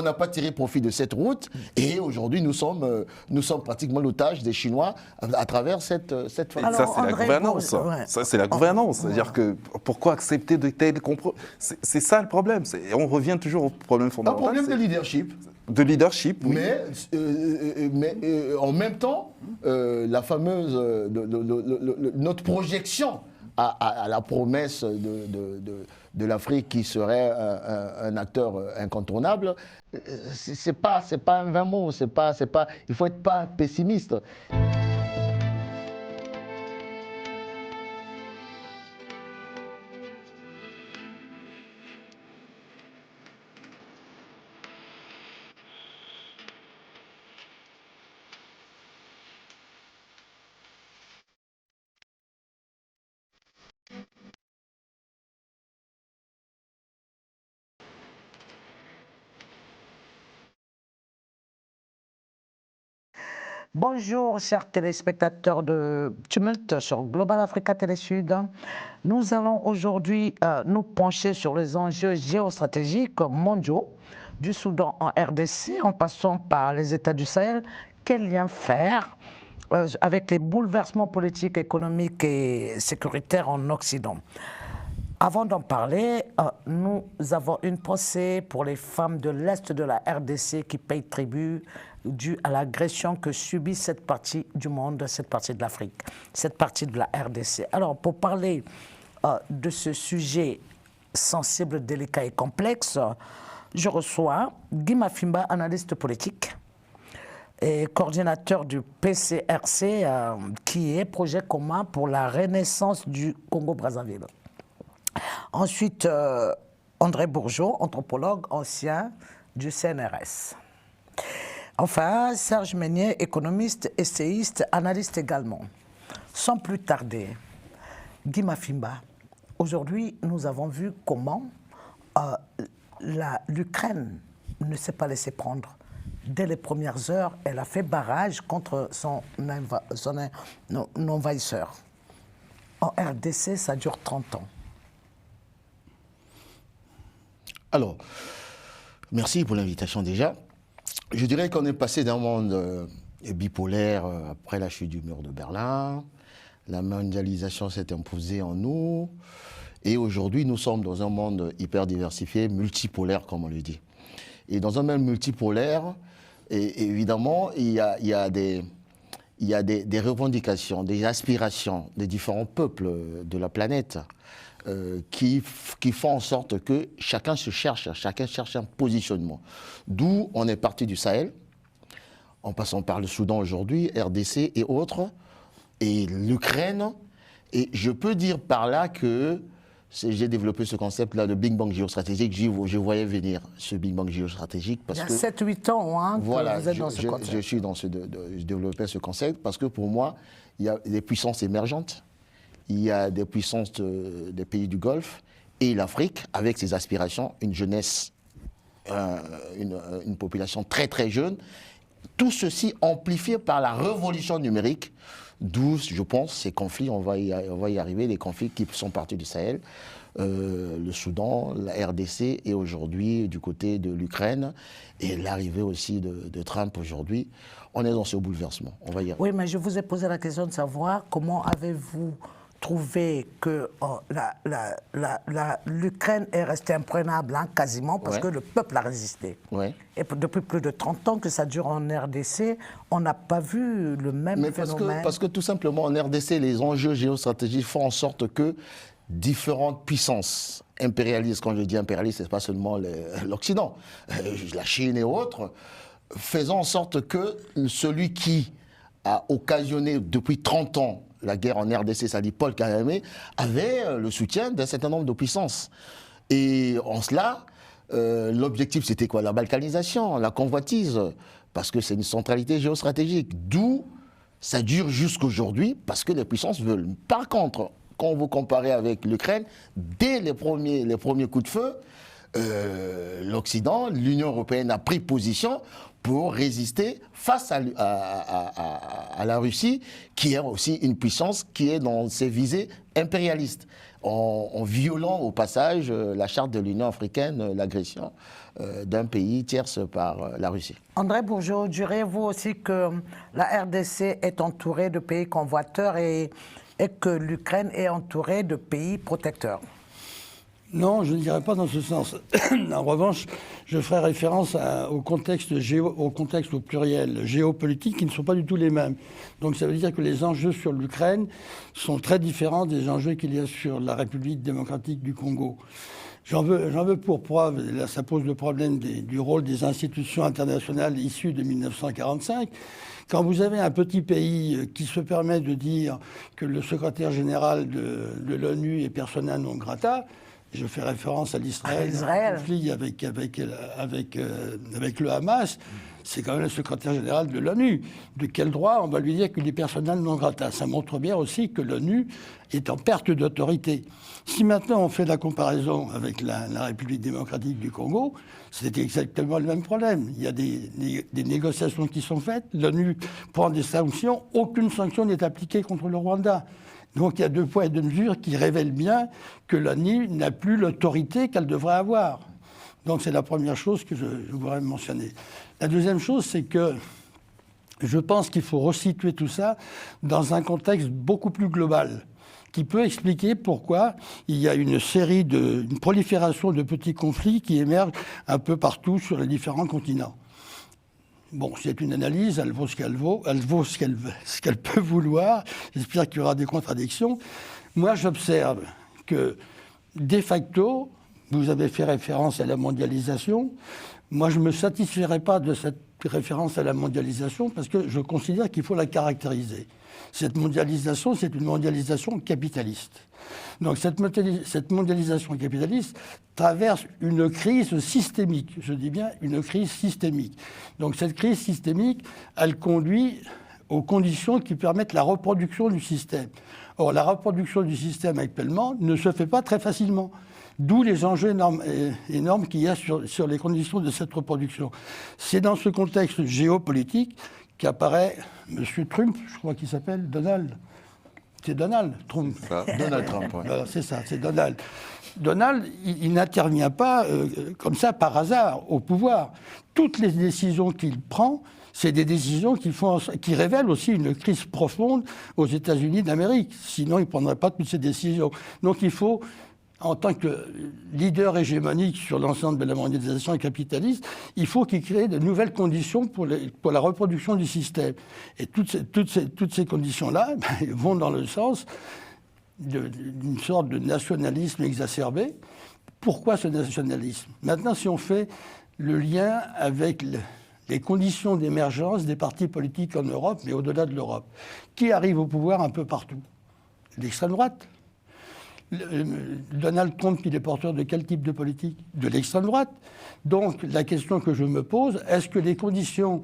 on n'a pas tiré profit de cette route et aujourd'hui nous sommes pratiquement l'otage des Chinois à travers cette phase. Ça, c'est la gouvernance. Ça, c'est la gouvernance. C'est-à-dire que pourquoi accepter de tels compromis? C'est ça le problème. On revient toujours au problème fondamental. Un problème de leadership. De leadership, oui. Mais en même temps, la fameuse notre projection à la promesse de l'Afrique qui serait un acteur incontournable, c'est pas un vain mot, il faut être pas pessimiste. Bonjour, chers téléspectateurs de Tumulte sur Global Africa Télé Sud. Nous allons aujourd'hui nous pencher sur les enjeux géostratégiques mondiaux du Soudan en RDC, en passant par les États du Sahel. Quel lien faire avec les bouleversements politiques, économiques et sécuritaires en Occident? Avant d'en parler, nous avons une pensée pour les femmes de l'Est de la RDC qui payent tribut dû à l'agression que subit cette partie du monde, cette partie de l'Afrique, cette partie de la RDC. Alors, pour parler de ce sujet sensible, délicat et complexe, je reçois Guy Mafimba, analyste politique et coordinateur du PCRC, qui est projet commun pour la renaissance du Congo-Brazzaville. Ensuite, André Bourgeot, anthropologue ancien du CNRS. Enfin, Serge Meunier, économiste, essayiste, analyste également. Sans plus tarder, Guy Mafimba, aujourd'hui, nous avons vu comment l'Ukraine ne s'est pas laissée prendre. Dès les premières heures, elle a fait barrage contre son envahisseur. En RDC, ça dure 30 ans. Alors, merci pour l'invitation déjà. Je dirais qu'on est passé d'un monde bipolaire après la chute du mur de Berlin. La mondialisation s'est imposée en nous. Et aujourd'hui, nous sommes dans un monde hyper diversifié, multipolaire, comme on le dit. Et dans un monde multipolaire, évidemment, il y a des revendications, des aspirations des différents peuples de la planète qui font en sorte que chacun cherche un positionnement. D'où on est parti du Sahel, en passant par le Soudan aujourd'hui, RDC et autres, et l'Ukraine. Et je peux dire par là que j'ai développé ce concept-là de Big Bang géostratégique. Je voyais venir ce Big Bang géostratégique. Parce il y a 7-8 ans hein, voilà, que vous êtes dans ce concept. Je suis dans je développais ce concept parce que pour moi, il y a des puissances émergentes. Il y a des puissances des pays du Golfe et l'Afrique, avec ses aspirations, une jeunesse, une population très très jeune. Tout ceci amplifié par la révolution numérique, d'où, je pense, ces conflits, on va y arriver, les conflits qui sont partis du Sahel, le Soudan, la RDC et aujourd'hui du côté de l'Ukraine et l'arrivée aussi de Trump aujourd'hui. On est dans ce bouleversement, on va y arriver. Oui, mais je vous ai posé la question de savoir comment avez-vous trouvé que l'Ukraine est restée imprenable hein, quasiment parce que le peuple a résisté. Ouais. Et depuis plus de 30 ans que ça dure en RDC, on n'a pas vu le même phénomène. Parce que tout simplement en RDC, les enjeux géostratégiques font en sorte que différentes puissances impérialistes, quand je dis impérialistes, ce n'est pas seulement l'Occident, la Chine et autres, faisant en sorte que celui qui a occasionné depuis 30 ans la guerre en RDC, ça dit Paul Kagame, avait le soutien d'un certain nombre de puissances. Et en cela, l'objectif c'était quoi? La balkanisation, la convoitise, parce que c'est une centralité géostratégique. D'où ça dure jusqu'aujourd'hui, parce que les puissances veulent. Par contre, quand vous comparez avec l'Ukraine, dès les premiers coups de feu, l'Occident, l'Union européenne a pris position pour résister face à la Russie, qui est aussi une puissance qui est dans ses visées impérialistes, en violant au passage la charte de l'Union africaine, l'agression d'un pays tierce par la Russie. André Bourgeaud, direz-vous aussi que la RDC est entourée de pays convoiteurs et que l'Ukraine est entourée de pays protecteurs? Non, je ne dirais pas dans ce sens. En revanche, je ferai référence au contexte au pluriel, géopolitique, qui ne sont pas du tout les mêmes. Donc ça veut dire que les enjeux sur l'Ukraine sont très différents des enjeux qu'il y a sur la République démocratique du Congo. J'en veux pour preuve, là ça pose le problème du rôle des institutions internationales issues de 1945. Quand vous avez un petit pays qui se permet de dire que le secrétaire général de l'ONU est persona non grata, je fais référence à l'Israël, le conflit avec le Hamas, c'est quand même le secrétaire général de l'ONU. De quel droit on va lui dire qu'il est persona non grata? Ça montre bien aussi que l'ONU est en perte d'autorité. Si maintenant on fait la comparaison avec la République démocratique du Congo, c'est exactement le même problème. Il y a des négociations qui sont faites, l'ONU prend des sanctions, aucune sanction n'est appliquée contre le Rwanda. Donc il y a 2 poids et 2 mesures qui révèlent bien que l'ONU n'a plus l'autorité qu'elle devrait avoir. Donc c'est la première chose que je voudrais mentionner. La deuxième chose, c'est que je pense qu'il faut resituer tout ça dans un contexte beaucoup plus global, qui peut expliquer pourquoi il y a une prolifération de petits conflits qui émergent un peu partout sur les différents continents. Bon, c'est une analyse, elle vaut ce qu'elle vaut, elle vaut ce qu'elle peut vouloir. J'espère qu'il y aura des contradictions. Moi, j'observe que, de facto, vous avez fait référence à la mondialisation. Moi, je ne me satisferai pas de cette référence à la mondialisation parce que je considère qu'il faut la caractériser. Cette mondialisation, c'est une mondialisation capitaliste. Donc cette mondialisation capitaliste traverse une crise systémique. Je dis bien une crise systémique. Donc cette crise systémique, elle conduit aux conditions qui permettent la reproduction du système. Or, la reproduction du système actuellement ne se fait pas très facilement. D'où les enjeux énormes qu'il y a sur les conditions de cette reproduction. C'est dans ce contexte géopolitique qu'apparaît M. Trump, je crois qu'il s'appelle Donald. C'est Donald Trump. Donald Trump, oui. Voilà, c'est ça, c'est Donald. Donald, il n'intervient pas comme ça par hasard au pouvoir. Toutes les décisions qu'il prend, c'est des décisions qui révèlent aussi une crise profonde aux États-Unis d'Amérique. Sinon, il ne prendrait pas toutes ces décisions. Donc il faut, en tant que leader hégémonique sur l'ensemble de la mondialisation capitaliste, il faut qu'il crée de nouvelles conditions pour la reproduction du système. Et toutes ces conditions-là vont dans le sens d'une sorte de nationalisme exacerbé. Pourquoi ce nationalisme? Maintenant, si on fait le lien avec les conditions d'émergence des partis politiques en Europe, mais au-delà de l'Europe, qui arrive au pouvoir un peu partout? L'extrême droite. Donald Trump, il est porteur de quel type de politique? De l'extrême droite. Donc, la question que je me pose, est-ce que les conditions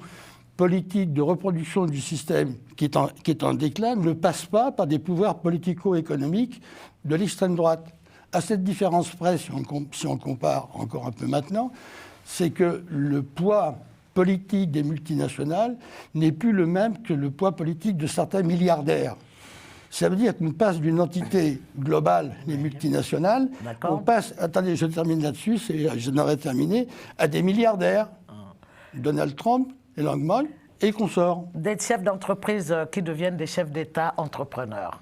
politiques de reproduction du système qui est en déclin ne passent pas par des pouvoirs politico-économiques de l'extrême droite? À cette différence près, si on compare encore un peu maintenant, c'est que le poids politique des multinationales n'est plus le même que le poids politique de certains milliardaires. Ça veut dire qu'on passe d'une entité globale, les multinationales, on passe, attendez, je termine là-dessus, je n'aurais terminé, à des milliardaires. Donald Trump, Elon Musk et consorts. Des chefs d'entreprise qui deviennent des chefs d'État entrepreneurs.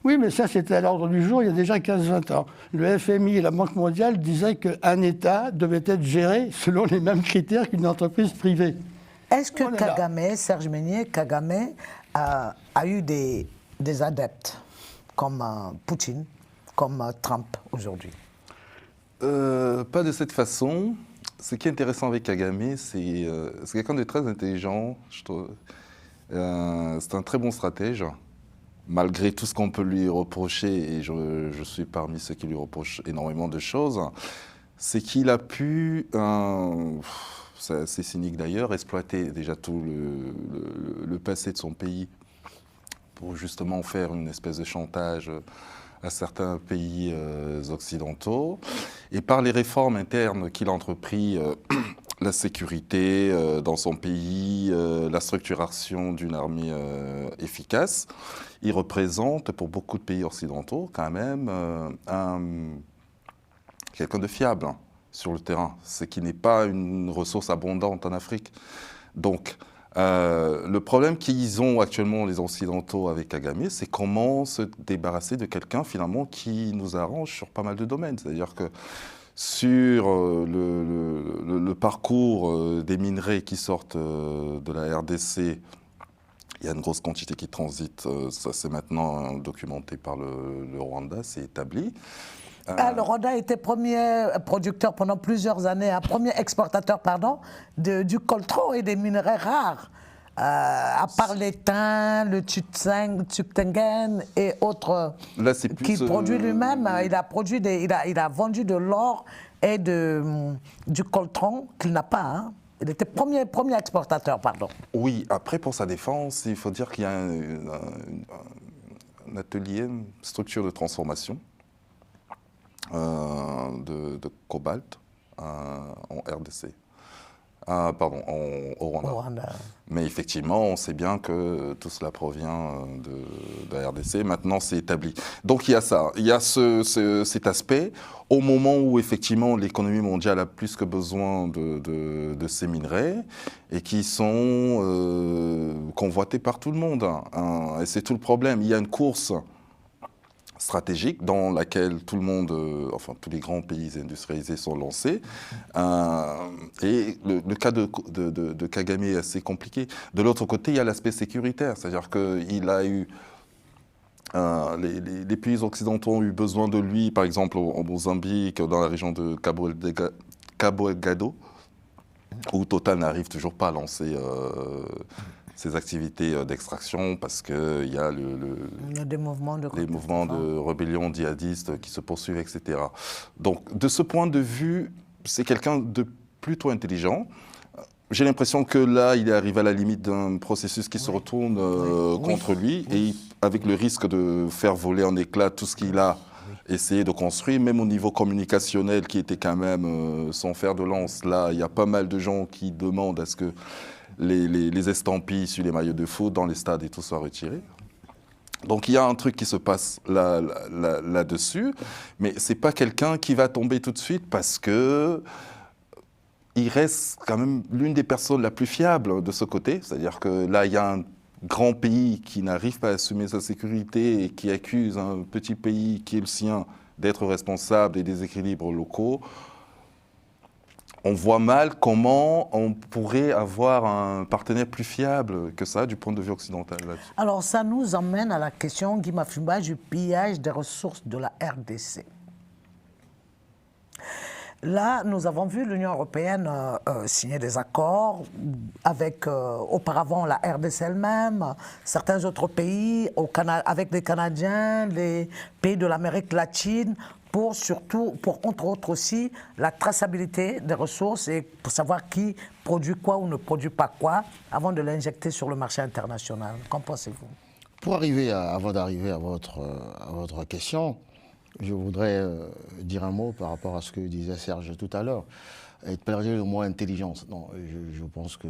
Oui, mais ça, c'était à l'ordre du jour il y a déjà 15-20 ans. Le FMI et la Banque mondiale disaient qu'un État devait être géré selon les mêmes critères qu'une entreprise privée. Est-ce que Kagame, Serge Meunier, Kagame a eu des adeptes comme Poutine, comme Trump aujourd'hui? Pas de cette façon. Ce qui est intéressant avec Kagame, c'est quelqu'un de très intelligent. Je trouve. C'est un très bon stratège, malgré tout ce qu'on peut lui reprocher, et je suis parmi ceux qui lui reprochent énormément de choses. C'est qu'il a pu, c'est cynique d'ailleurs, exploiter déjà tout le passé de son pays pour justement faire une espèce de chantage à certains pays occidentaux. Et par les réformes internes qu'il a entreprises, la sécurité dans son pays, la structuration d'une armée efficace, il représente pour beaucoup de pays occidentaux quand même quelqu'un de fiable sur le terrain, ce qui n'est pas une ressource abondante en Afrique. Donc, le problème qu'ils ont actuellement, les Occidentaux, avec Kagame, c'est comment se débarrasser de quelqu'un, finalement, qui nous arrange sur pas mal de domaines. C'est-à-dire que sur le parcours des minerais qui sortent de la RDC, il y a une grosse quantité qui transite. Ça, c'est maintenant documenté par le Rwanda, c'est établi. Le Rwanda était premier producteur pendant plusieurs années, premier exportateur, pardon, du coltan et des minerais rares. À part l'étain, le tuptengen et autres, là, c'est plus, qu'il produit lui-même. Il a vendu de l'or et du coltan qu'il n'a pas. Hein. Il était premier exportateur, pardon. Oui, après, pour sa défense, il faut dire qu'il y a un atelier, une structure de transformation de cobalt en RDC. Au Rwanda. Mais effectivement, on sait bien que tout cela provient de la RDC. Maintenant, c'est établi. Donc, il y a ça. Il y a cet aspect. Au moment où, effectivement, l'économie mondiale a plus que besoin de ces minerais et qui sont convoités par tout le monde. Hein. Et c'est tout le problème. Il y a une course stratégique dans laquelle tout le monde, enfin tous les grands pays industrialisés sont lancés. Et le cas de Kagame est assez compliqué. De l'autre côté, il y a l'aspect sécuritaire, c'est-à-dire qu'il a eu... les pays occidentaux ont eu besoin de lui, par exemple en Mozambique, dans la région de Cabo Delgado, où Total n'arrive toujours pas à lancer ses activités d'extraction parce qu'il y a des mouvements les mouvements de rébellion djihadistes qui se poursuivent, etc. Donc, de ce point de vue, c'est quelqu'un de plutôt intelligent. J'ai l'impression que là, il est arrivé à la limite d'un processus qui se retourne contre lui, et avec le risque de faire voler en éclats tout ce qu'il a essayé de construire, même au niveau communicationnel qui était quand même son fer de lance. Là, il y a pas mal de gens qui demandent à ce que les estampilles sur les maillots de foot dans les stades et tout soient retirées. Donc il y a un truc qui se passe là-dessus, mais c'est pas quelqu'un qui va tomber tout de suite parce que il reste quand même l'une des personnes la plus fiables de ce côté. C'est-à-dire que là, il y a un grand pays qui n'arrive pas à assumer sa sécurité et qui accuse un petit pays qui est le sien d'être responsable des déséquilibres locaux. On voit mal comment on pourrait avoir un partenaire plus fiable que ça du point de vue occidental là-dessus. Alors ça nous emmène à la question, Guy Mafumba, du pillage des ressources de la RDC. Là, nous avons vu l'Union européenne signer des accords avec, auparavant, la RDC elle-même, certains autres pays, avec les Canadiens, les pays de l'Amérique latine, pour entre autres aussi, la traçabilité des ressources et pour savoir qui produit quoi ou ne produit pas quoi avant de l'injecter sur le marché international. Qu'en pensez-vous? Avant d'arriver à votre question, je voudrais dire un mot par rapport à ce que disait Serge tout à l'heure. Parler le mot intelligence. Non, je pense que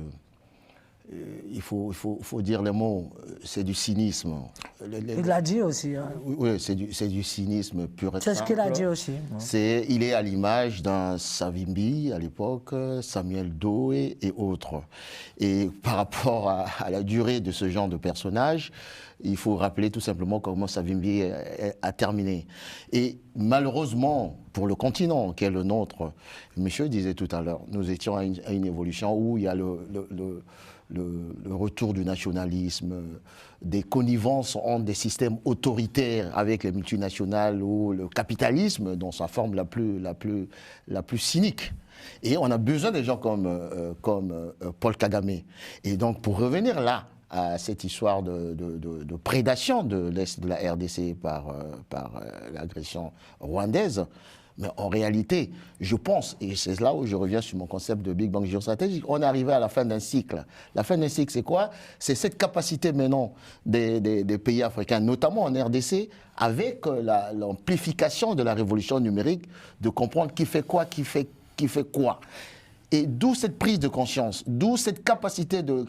il faut dire les mots. C'est du cynisme. Il l'a dit aussi. Hein. Oui, c'est du cynisme pur et simple. C'est ce qu'il a dit aussi. Il est à l'image d'un Savimbi à l'époque, Samuel Doe et autres. Et par rapport à la durée de ce genre de personnage, il faut rappeler tout simplement comment Savimbi a terminé. Et malheureusement, pour le continent qui est le nôtre, monsieur disait tout à l'heure, nous étions à une évolution où il y a le retour du nationalisme, des connivences entre des systèmes autoritaires avec les multinationales ou le capitalisme dans sa forme la plus cynique. Et on a besoin des gens comme Paul Kagame. Et donc pour revenir là, à cette histoire de prédation de l'Est de la RDC par l'agression rwandaise, Mais en réalité, je pense, et c'est là où je reviens sur mon concept de Big Bang géostratégique, on est arrivé à la fin d'un cycle. La fin d'un cycle, c'est quoi? C'est cette capacité maintenant des pays africains, notamment en RDC, avec l'amplification de la révolution numérique, de comprendre qui fait quoi, qui fait quoi. Et d'où cette prise de conscience, d'où cette capacité de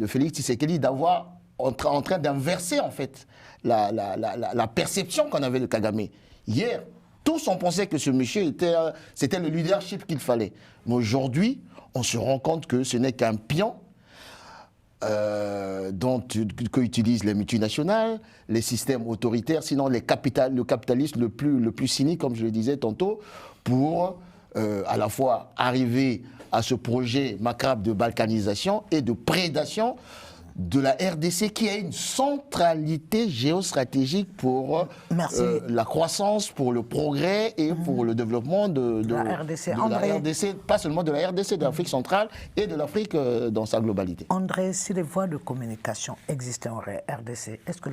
Félix Tshisekedi d'avoir en train d'inverser en fait la perception qu'on avait de Kagame. Hier, tous on pensait que ce monsieur c'était le leadership qu'il fallait. Mais aujourd'hui, on se rend compte que ce n'est qu'un pion qu'utilisent les multinationales, les systèmes autoritaires, sinon le capitalisme le plus cynique, comme je le disais tantôt, pour à la fois arriver à ce projet macabre de balkanisation et de prédation de la RDC qui a une centralité géostratégique pour la croissance, pour le progrès et pour le développement de la RDC, pas seulement de la RDC, de l'Afrique centrale et de l'Afrique dans sa globalité. André, si les voies de communication existaient en RDC, est-ce que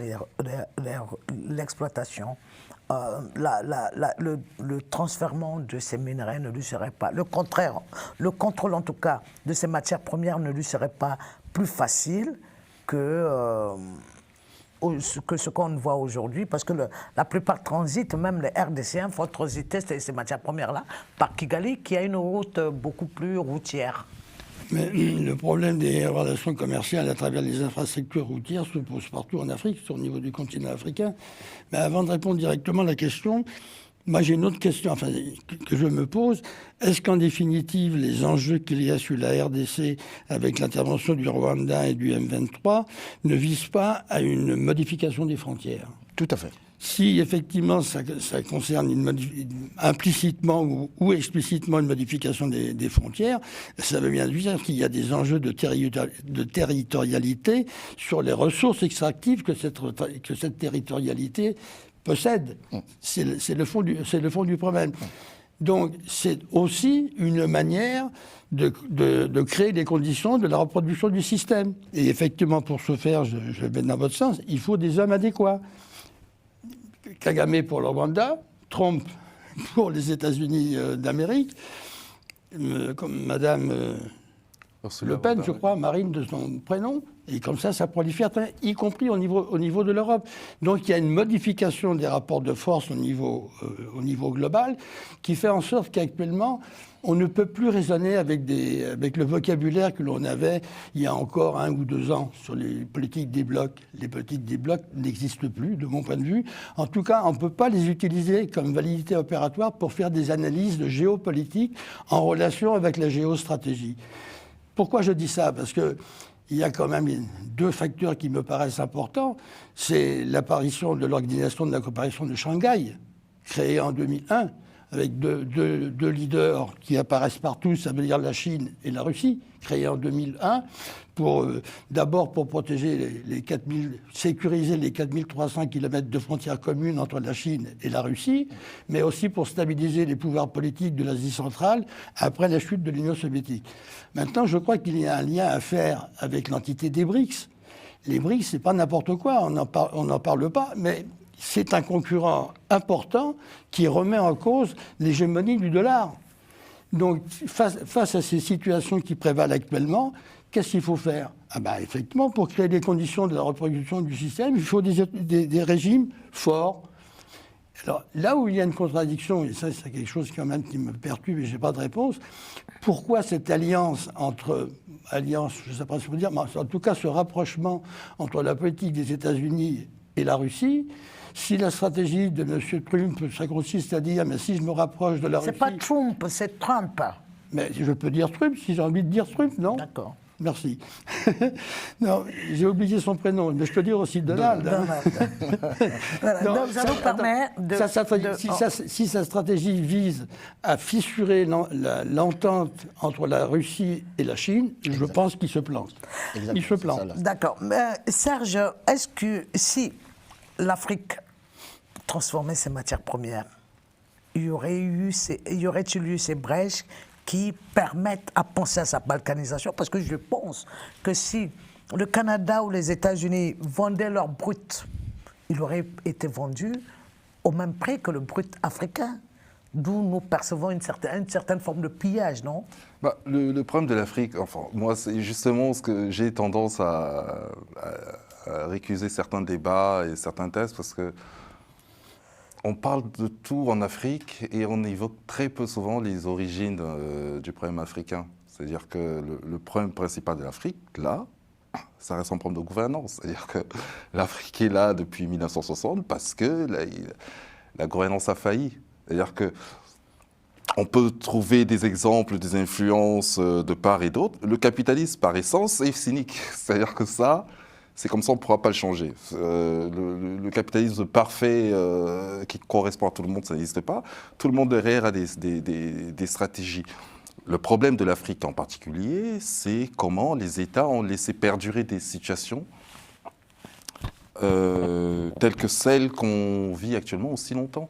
l'exploitation, le transfèrement de ces minerais ne lui serait pas, le contraire, le contrôle en tout cas de ces matières premières ne lui serait pas plus facile que ce qu'on voit aujourd'hui, parce que la plupart transitent, même les RDCiens font transiter ces matières premières-là par Kigali, qui a une route beaucoup plus routière. Mais le problème des relations commerciales à travers les infrastructures routières se pose partout en Afrique, au niveau du continent africain. Mais avant de répondre directement à la question, moi j'ai une autre question que je me pose. Est-ce qu'en définitive, les enjeux qu'il y a sur la RDC avec l'intervention du Rwanda et du M23 ne visent pas à une modification des frontières? Tout à fait. Si effectivement ça concerne implicitement ou explicitement une modification des frontières, ça veut bien dire qu'il y a des enjeux de territorialité sur les ressources extractives que cette territorialité possède. C'est le fond du problème. Donc c'est aussi une manière de créer les conditions de la reproduction du système. Et effectivement, pour ce faire, je vais dans votre sens, il faut des hommes adéquats. Kagame pour le Rwanda, Trump pour les États-Unis d'Amérique, comme Madame Le Pen, je crois, Marine de son prénom, et comme ça prolifère, y compris au niveau de l'Europe. Donc il y a une modification des rapports de force au niveau global qui fait en sorte qu'actuellement, on ne peut plus raisonner avec le vocabulaire que l'on avait il y a encore 1 ou 2 ans sur les politiques des blocs. Les politiques des blocs n'existent plus, de mon point de vue. En tout cas, on ne peut pas les utiliser comme validité opératoire pour faire des analyses de géopolitique en relation avec la géostratégie. Pourquoi je dis ça? Parce qu'il y a quand même 2 facteurs qui me paraissent importants. C'est l'apparition de l'Organisation de la coopération de Shanghai, créée en 2001, avec deux leaders qui apparaissent partout, ça veut dire la Chine et la Russie, créés en 2001, d'abord pour protéger sécuriser les 4300 km de frontières communes entre la Chine et la Russie, mais aussi pour stabiliser les pouvoirs politiques de l'Asie centrale après la chute de l'Union soviétique. Maintenant, je crois qu'il y a un lien à faire avec l'entité des BRICS. Les BRICS, c'est pas n'importe quoi, on n'en parle pas, mais c'est un concurrent important qui remet en cause l'hégémonie du dollar. Donc, face à ces situations qui prévalent actuellement, qu'est-ce qu'il faut faire? Effectivement, pour créer les conditions de la reproduction du système, il faut des régimes forts. Alors, là où il y a une contradiction, et ça, c'est quelque chose quand même qui me perturbe et je n'ai pas de réponse, pourquoi cette alliance, je ne sais pas ce que vous dire, mais en tout cas ce rapprochement entre la politique des États-Unis et la Russie, si la stratégie de M. Trump, ça consiste à dire, mais si je me rapproche de la Russie... C'est pas Trump, c'est Trump. Mais je peux dire Trump, si j'ai envie de dire Trump, non? D'accord. Merci. Non, j'ai oublié son prénom, mais je peux dire aussi Donald. Voilà, donc ça nous permet si sa stratégie vise à fissurer l'entente entre la Russie et la Chine, je pense qu'il se plante. Il se plante. D'accord. Serge, est-ce que si l'Afrique transformait ses matières premières, y aurait-il eu ces brèches qui permettent à penser à sa balkanisation? Parce que je pense que si le Canada ou les États-Unis vendaient leur brut, il aurait été vendu au même prix que le brut africain, d'où nous percevons une certaine forme de pillage, non? Le problème de l'Afrique, enfin, moi, c'est justement ce que j'ai tendance à récuser certains débats et certains tests, parce que on parle de tout en Afrique et on évoque très peu souvent les origines du problème africain. C'est-à-dire que le problème principal de l'Afrique, là, ça reste un problème de gouvernance. C'est-à-dire que l'Afrique est là depuis 1960 parce que la gouvernance a failli. C'est-à-dire que on peut trouver des exemples, des influences de part et d'autre. Le capitalisme, par essence, est cynique. C'est-à-dire que ça, c'est comme ça, on ne pourra pas le changer. Le capitalisme parfait qui correspond à tout le monde, ça n'existe pas. Tout le monde derrière a des stratégies. Le problème de l'Afrique en particulier, c'est comment les États ont laissé perdurer des situations telles que celles qu'on vit actuellement aussi longtemps.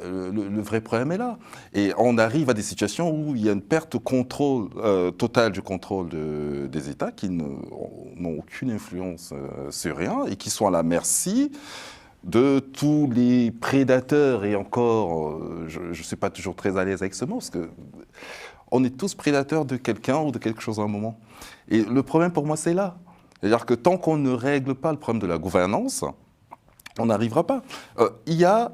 Le vrai problème est là. Et on arrive à des situations où il y a une perte de contrôle totale du contrôle des États qui n'ont aucune influence sur rien et qui sont à la merci de tous les prédateurs. Et encore, je ne suis pas toujours très à l'aise avec ce mot, parce qu'on est tous prédateurs de quelqu'un ou de quelque chose à un moment. Et le problème pour moi, c'est là. C'est-à-dire que tant qu'on ne règle pas le problème de la gouvernance, on n'arrivera pas. Il y a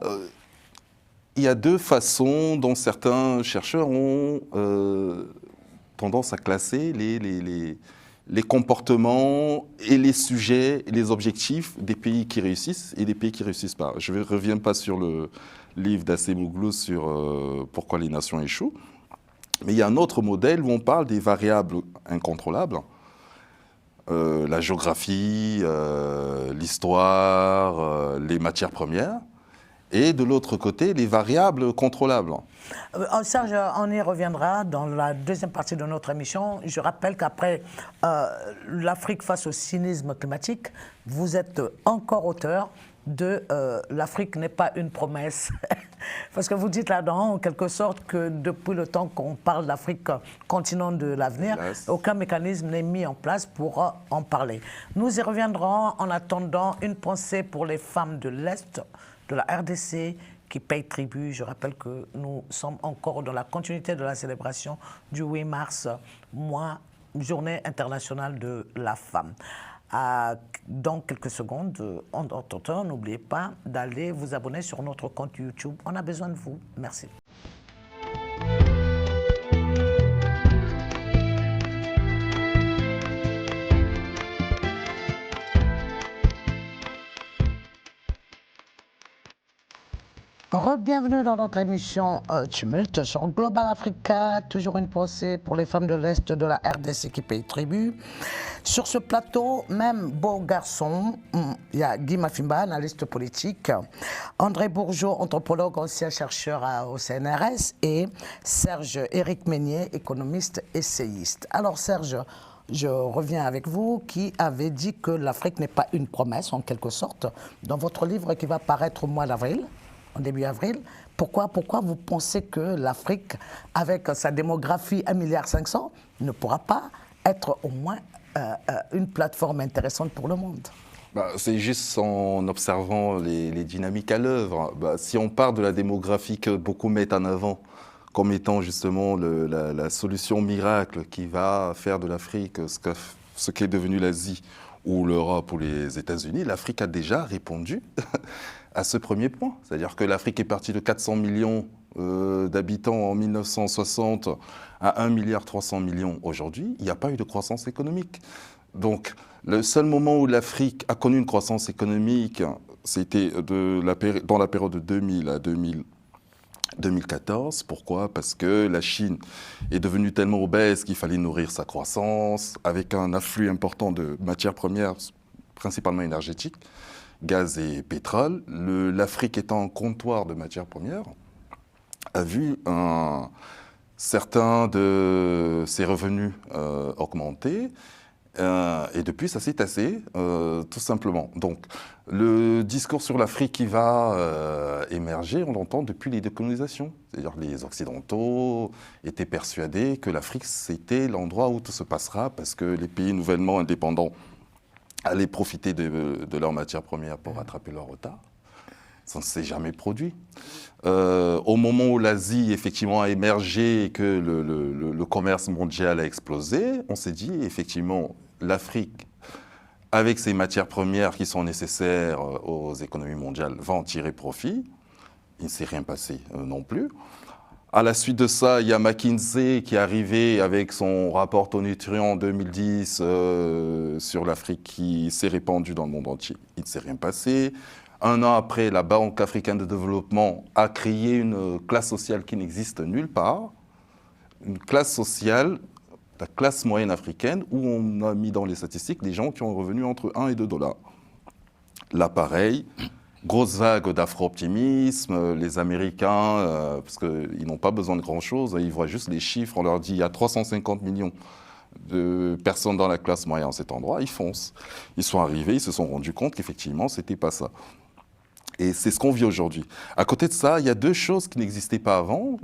deux façons dont certains chercheurs ont tendance à classer les comportements et les sujets et les objectifs des pays qui réussissent et des pays qui ne réussissent pas. Je ne reviens pas sur le livre d'Acemoglu sur pourquoi les nations échouent, mais il y a un autre modèle où on parle des variables incontrôlables. La géographie, l'histoire, les matières premières, et de l'autre côté, les variables contrôlables. Serge, on y reviendra dans la deuxième partie de notre émission. Je rappelle qu'après l'Afrique face au cynisme climatique, vous êtes encore auteur de l'Afrique n'est pas une promesse. Parce que vous dites là-dedans, en quelque sorte, que depuis le temps qu'on parle d'Afrique, continent de l'avenir, aucun mécanisme n'est mis en place pour en parler. Nous y reviendrons. En attendant, une pensée pour les femmes de l'Est, de la RDC, qui payent tribut. Je rappelle que nous sommes encore dans la continuité de la célébration du 8 mars, journée internationale de la femme. Dans quelques secondes, en attendant, n'oubliez pas d'aller vous abonner sur notre compte YouTube. On a besoin de vous. Merci. Bienvenue dans notre émission Tumulte sur Global Africa. Toujours une pensée pour les femmes de l'Est de la RDC qui payent tribut. Sur ce plateau, même beau garçon, il y a Guy Mafimba, analyste politique, André Bourgeot, anthropologue, ancien chercheur au CNRS, et Serge-Éric Meignier, économiste, essayiste. Alors Serge, je reviens avec vous, qui avez dit que l'Afrique n'est pas une promesse, en quelque sorte, dans votre livre qui va paraître au mois d'avril, en début avril. Pourquoi vous pensez que l'Afrique, avec sa démographie 1,5 milliard, ne pourra pas être au moins une plateforme intéressante pour le monde? C'est juste en observant les dynamiques à l'œuvre. Si on part de la démographie que beaucoup mettent en avant comme étant justement la solution miracle qui va faire de l'Afrique ce qu'est devenu l'Asie ou l'Europe ou les États-Unis, l'Afrique a déjà répondu à ce premier point. C'est-à-dire que l'Afrique est partie de 400 millions d'habitants en 1960 à 1,3 milliard aujourd'hui. Il n'y a pas eu de croissance économique. Donc, le seul moment où l'Afrique a connu une croissance économique, c'était dans la période de 2000 à 2014. Pourquoi? Parce que la Chine est devenue tellement obèse qu'il fallait nourrir sa croissance, avec un afflux important de matières premières, principalement énergétiques, gaz et pétrole. L'Afrique étant un comptoir de matières premières, a vu certains de ses revenus augmenter. Et depuis, ça s'est tassé, tout simplement. Donc, le discours sur l'Afrique qui va émerger, on l'entend depuis les décolonisations. C'est-à-dire que les Occidentaux étaient persuadés que l'Afrique, c'était l'endroit où tout se passera, parce que les pays nouvellement indépendants allaient profiter de leurs matières premières pour rattraper leur retard. Ça ne s'est jamais produit. Au moment où l'Asie, effectivement, a émergé et que le commerce mondial a explosé, on s'est dit, effectivement, l'Afrique, avec ses matières premières qui sont nécessaires aux économies mondiales, va en tirer profit. Il ne s'est rien passé non plus. À la suite de ça, il y a McKinsey qui est arrivé avec son rapport tonitruant en 2010 sur l'Afrique qui s'est répandu dans le monde entier. Il ne s'est rien passé. Un an après, la Banque africaine de développement a créé une classe sociale qui n'existe nulle part. Une classe sociale, la classe moyenne africaine, où on a mis dans les statistiques des gens qui ont un revenu entre 1 et 2 $. Là, pareil. Grosse vague d'afro-optimisme, les Américains, parce qu'ils n'ont pas besoin de grand-chose, ils voient juste les chiffres, on leur dit il y a 350 millions de personnes dans la classe moyenne à cet endroit, ils foncent. Ils sont arrivés, ils se sont rendus compte qu'effectivement, ce n'était pas ça. Et c'est ce qu'on vit aujourd'hui. À côté de ça, il y a deux choses qui n'existaient pas avant,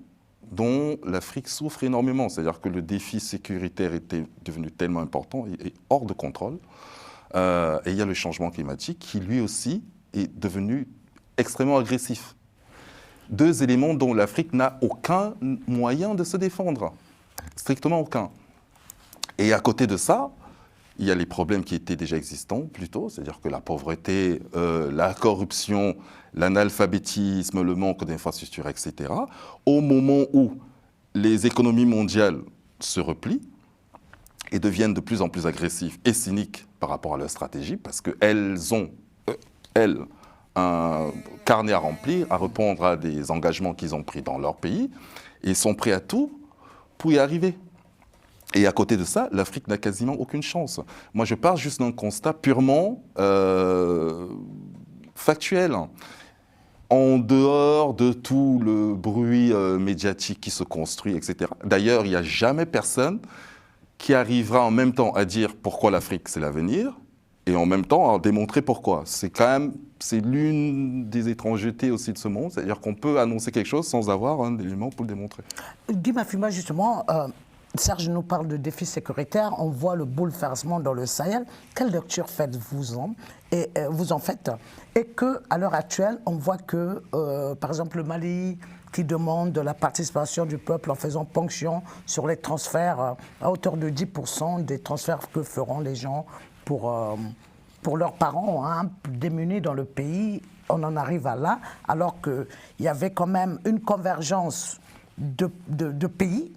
dont l'Afrique souffre énormément. C'est-à-dire que le défi sécuritaire était devenu tellement important et hors de contrôle. Et il y a le changement climatique qui, lui aussi, est devenu extrêmement agressif. Deux éléments dont l'Afrique n'a aucun moyen de se défendre. Strictement aucun. Et à côté de ça, il y a les problèmes qui étaient déjà existants plutôt, c'est-à-dire que la pauvreté, la corruption, l'analphabétisme, le manque d'infrastructures, etc. Au moment où les économies mondiales se replient et deviennent de plus en plus agressives et cyniques par rapport à leur stratégie, parce qu'elles ont, elles, un carnet à remplir, à répondre à des engagements qu'ils ont pris dans leur pays, et sont prêts à tout pour y arriver. Et à côté de ça, l'Afrique n'a quasiment aucune chance. Moi, je pars juste d'un constat purement factuel. En dehors de tout le bruit médiatique qui se construit, etc. D'ailleurs, il n'y a jamais personne qui arrivera en même temps à dire pourquoi l'Afrique, c'est l'avenir, et en même temps à démontrer pourquoi. C'est quand même, c'est l'une des étrangetés aussi de ce monde, c'est-à-dire qu'on peut annoncer quelque chose sans avoir un élément pour le démontrer. Guy Mafima, justement, Serge nous parle de défis sécuritaires, on voit le bouleversement dans le Sahel. Quelle lecture faites-vous en faites? Et qu'à l'heure actuelle, on voit que, par exemple, le Mali qui demande de la participation du peuple en faisant ponction sur les transferts à hauteur de 10% des transferts que feront les gens pour leurs parents démunis dans le pays. On en arrive à là, alors qu'il y avait quand même une convergence de pays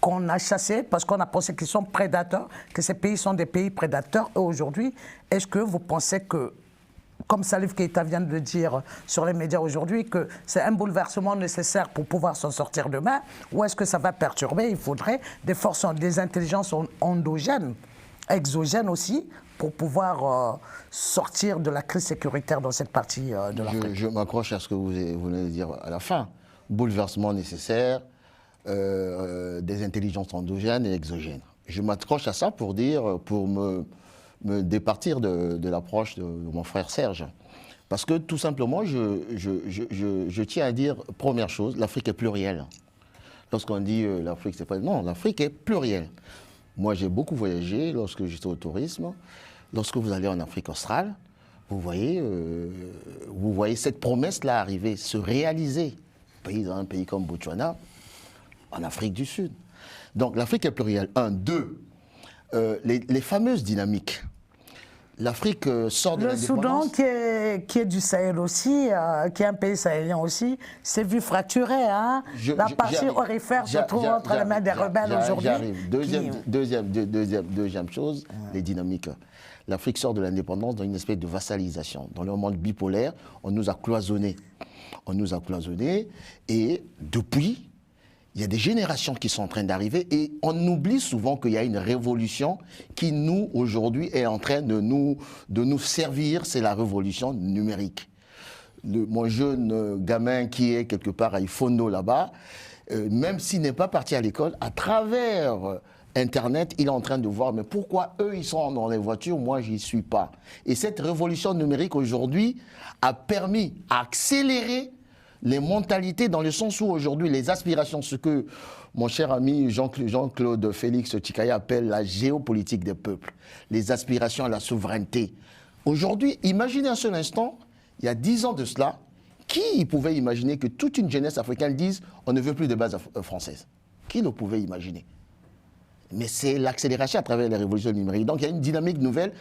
qu'on a chassés parce qu'on a pensé qu'ils sont prédateurs, que ces pays sont des pays prédateurs. Et aujourd'hui, est-ce que vous pensez que, comme Salif Keïta vient de le dire sur les médias aujourd'hui, que c'est un bouleversement nécessaire pour pouvoir s'en sortir demain, ou est-ce que ça va perturber? Il faudrait des forces, des intelligences endogènes, exogènes aussi, pour pouvoir sortir de la crise sécuritaire dans cette partie de l'Afrique. Je m'accroche à ce que vous venez de dire à la fin. Bouleversement nécessaire, des intelligences endogènes et exogènes. Je m'accroche à ça pour dire, pour me départir de l'approche de mon frère Serge. Parce que tout simplement, je tiens à dire, première chose, l'Afrique est plurielle. Lorsqu'on dit l'Afrique, c'est pas... Non, l'Afrique est plurielle. Moi, j'ai beaucoup voyagé lorsque j'étais au tourisme. Lorsque vous allez en Afrique australe, vous voyez cette promesse-là arriver, se réaliser. Dans un pays comme Botswana, en Afrique du Sud. Donc l'Afrique est plurielle. Un, deux, les fameuses dynamiques. L'Afrique sort de l'indépendance. Le Soudan, qui est du Sahel aussi, qui est un pays sahélien aussi, s'est vu fracturé. La partie aurifère se trouve entre les mains des rebelles aujourd'hui. J'arrive. Deuxième chose, les dynamiques. L'Afrique sort de l'indépendance dans une espèce de vassalisation. Dans le monde bipolaire, on nous a cloisonnés. Et depuis, il y a des générations qui sont en train d'arriver et on oublie souvent qu'il y a une révolution qui, nous, aujourd'hui, est en train de nous servir, c'est la révolution numérique. Mon jeune gamin qui est quelque part à Ifondo là-bas, même s'il n'est pas parti à l'école, à travers Internet, il est en train de voir, mais pourquoi eux, ils sont dans les voitures, moi, j'y suis pas. Et cette révolution numérique, aujourd'hui, a permis à accélérer les mentalités dans le sens où aujourd'hui les aspirations, ce que mon cher ami Jean-Claude Félix Tchikaya appelle la géopolitique des peuples, les aspirations à la souveraineté. Aujourd'hui, imaginez un seul instant, il y a 10 ans de cela, qui pouvait imaginer que toute une jeunesse africaine dise on ne veut plus de base française? Qui le pouvait imaginer? Mais c'est l'accélération à travers les révolutions numériques. Donc il y a une dynamique nouvelle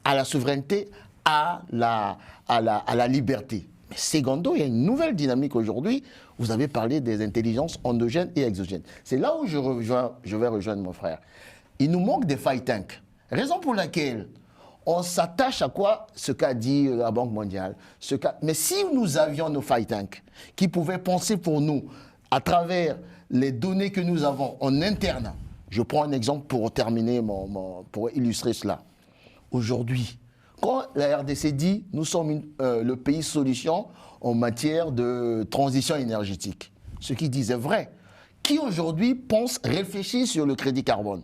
à la souveraineté, à la liberté. Mais secondo, il y a une nouvelle dynamique aujourd'hui. Vous avez parlé des intelligences endogènes et exogènes. C'est là où je vais rejoindre mon frère. Il nous manque des fight tanks. Raison pour laquelle on s'attache à quoi? Ce qu'a dit la Banque mondiale. Mais si nous avions nos fight tanks qui pouvaient penser pour nous à travers les données que nous avons en interne, je prends un exemple pour terminer, pour illustrer cela. Aujourd'hui, quand la RDC dit nous sommes le pays solution en matière de transition énergétique, ce qu'ils disent est vrai. Qui aujourd'hui pense réfléchir sur le crédit carbone?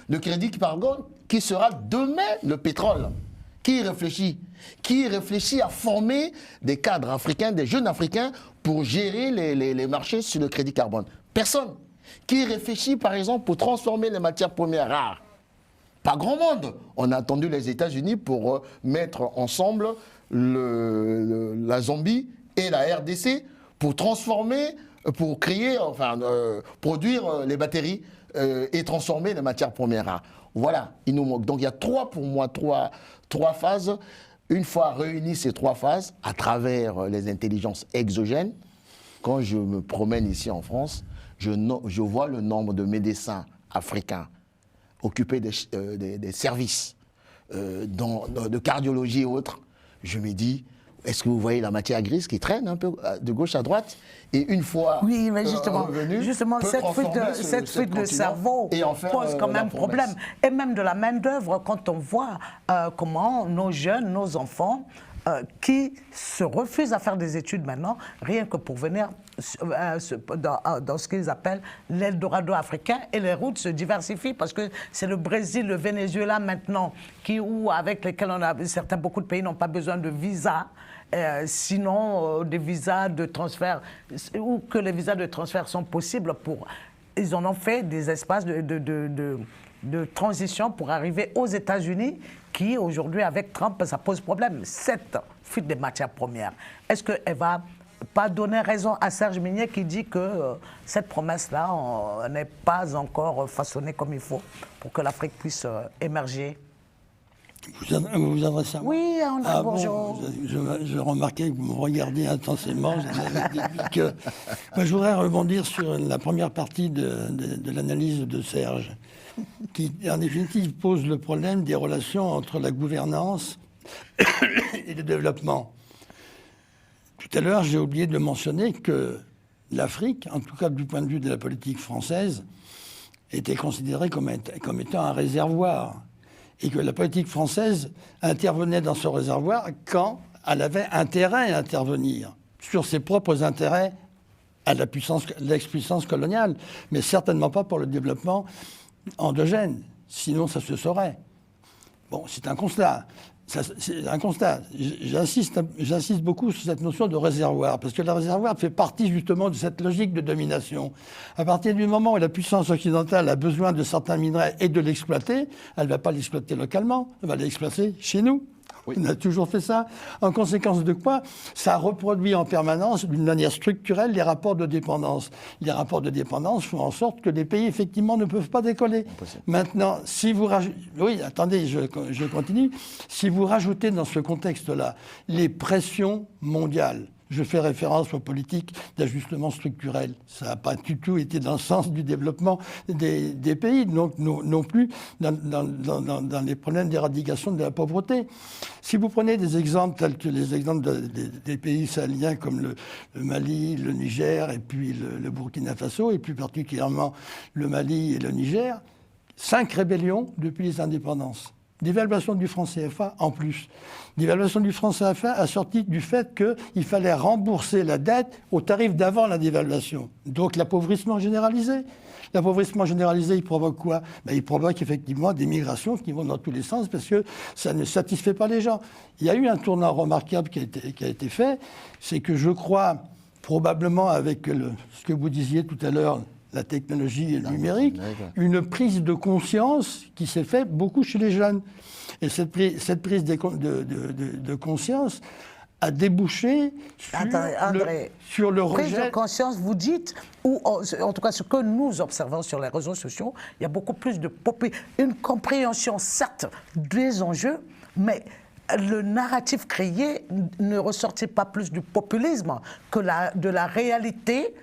Le crédit carbone qui sera demain le pétrole. Qui réfléchit? Qui réfléchit à former des cadres africains, des jeunes africains pour gérer les marchés sur le crédit carbone? Personne. Qui réfléchit par exemple pour transformer les matières premières rares? Pas grand monde. On a attendu les États-Unis pour mettre ensemble la Zambie et la RDC pour transformer, pour créer, produire les batteries et transformer les matières premières rares. Voilà, il nous manque. Donc il y a trois phases. Une fois réunies ces trois phases, à travers les intelligences exogènes, quand je me promène ici en France, je vois le nombre de médecins africains occupés des services de cardiologie et autres. Je me dis, est-ce que vous voyez la matière grise qui traîne un peu de gauche à droite? Et une fois oui, mais justement, revenue, cette fuite de cerveau pose quand même problème. Et même de la main-d'œuvre, quand on voit comment nos jeunes, nos enfants, qui se refusent à faire des études maintenant, rien que pour venir dans ce qu'ils appellent l'Eldorado africain, et les routes se diversifient parce que c'est le Brésil, le Venezuela maintenant, avec lesquels beaucoup de pays n'ont pas besoin de visa, sinon des visas de transfert, ou que les visas de transfert sont possibles ils en ont fait des espaces de transition pour arriver aux États-Unis, qui aujourd'hui, avec Trump, ça pose problème. Cette fuite des matières premières, est-ce qu'elle ne va pas donner raison à Serge Minier qui dit que cette promesse-là n'est pas encore façonnée comme il faut pour que l'Afrique puisse émerger? Vous vous adressez à moi? Oui, bonjour. Je remarquais que vous me regardiez intensément. Moi, je voudrais rebondir sur la première partie de l'analyse de Serge, qui, en définitive, pose le problème des relations entre la gouvernance et le développement. Tout à l'heure, j'ai oublié de mentionner que l'Afrique, en tout cas du point de vue de la politique française, était considérée comme étant un réservoir, et que la politique française intervenait dans ce réservoir quand elle avait intérêt à intervenir, sur ses propres intérêts à l'ex-puissance coloniale, mais certainement pas pour le développement endogène, sinon ça se saurait. Bon, c'est un constat. J'insiste beaucoup sur cette notion de réservoir, parce que le réservoir fait partie justement de cette logique de domination. À partir du moment où la puissance occidentale a besoin de certains minerais et de l'exploiter, elle ne va pas l'exploiter localement, elle va l'exploiter chez nous. Oui. On a toujours fait ça. En conséquence de quoi, ça reproduit en permanence, d'une manière structurelle, les rapports de dépendance. Les rapports de dépendance font en sorte que les pays, effectivement, ne peuvent pas décoller. Maintenant, si vous rajoutez... Oui, attendez, je continue. Si vous rajoutez dans ce contexte-là les pressions mondiales, je fais référence aux politiques d'ajustement structurel. Ça n'a pas du tout été dans le sens du développement des pays, donc non plus dans les problèmes d'éradication de la pauvreté. Si vous prenez des exemples tels que les exemples des pays sahéliens comme le Mali, le Niger et puis le Burkina Faso, et plus particulièrement le Mali et le Niger, 5 rébellions depuis les indépendances. Dévaluation du franc CFA en plus. Dévaluation du franc CFA assortie du fait qu'il fallait rembourser la dette au tarif d'avant la dévaluation. Donc l'appauvrissement généralisé. L'appauvrissement généralisé, il provoque quoi? Il provoque effectivement des migrations qui vont dans tous les sens parce que ça ne satisfait pas les gens. Il y a eu un tournant remarquable qui a été fait, c'est que je crois, probablement avec ce que vous disiez tout à l'heure, la technologie et le numérique, une prise de conscience qui s'est faite beaucoup chez les jeunes. Et cette prise de conscience a débouché sur, Attendez, André, sur le prise rejet. de conscience, vous dites, ou en tout cas ce que nous observons sur les réseaux sociaux, il y a beaucoup plus de une compréhension certes des enjeux, mais le narratif créé ne ressortit pas plus du populisme que de la réalité.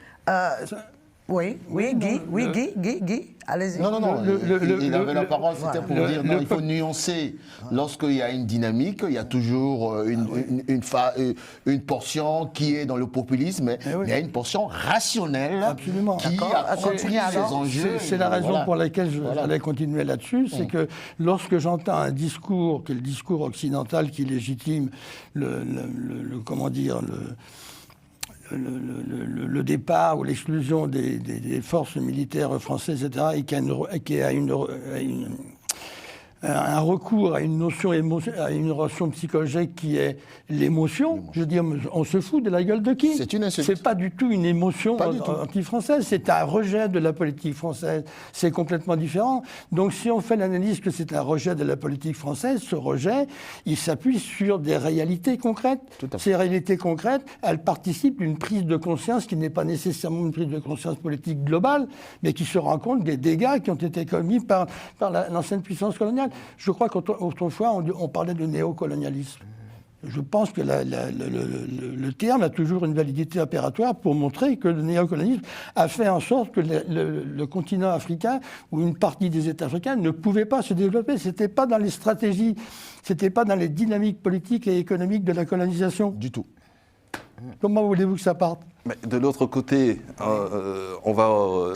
Oui, Guy, allez-y. Non, il avait la parole, c'était pour dire, non, il faut le- nuancer. Lorsqu'il y a une dynamique, il y a toujours une portion qui est dans le populisme, mais oui. il y a une portion rationnelle Absolument. qui D'accord. a compris Continuez ces alors. enjeux. C'est la raison Voilà. pour laquelle Voilà. j'allais continuer là-dessus, c'est que lorsque j'entends un discours, qui est le discours occidental qui légitime comment dire, le départ ou l'exclusion des forces militaires françaises, etc., et qui a un recours à une notion psychologique qui est l'émotion. Je veux dire, on se fout de la gueule de qui? C'est une insulte. C'est pas du tout une émotion Pas du tout. anti-française, c'est un rejet de la politique française. C'est complètement différent. Donc si on fait l'analyse que c'est un rejet de la politique française, ce rejet, il s'appuie sur des réalités concrètes. Tout à fait. Ces réalités concrètes, elles participent d'une prise de conscience qui n'est pas nécessairement une prise de conscience politique globale, mais qui se rend compte des dégâts qui ont été commis par l'ancienne puissance coloniale. Je crois qu'autrefois, on parlait de néocolonialisme. Je pense que le terme a toujours une validité opératoire pour montrer que le néocolonialisme a fait en sorte que le continent africain ou une partie des États africains ne pouvait pas se développer. Ce n'était pas dans les stratégies, ce n'était pas dans les dynamiques politiques et économiques de la colonisation. Du tout. Comment voulez-vous que ça parte? Mais de l'autre côté, on va...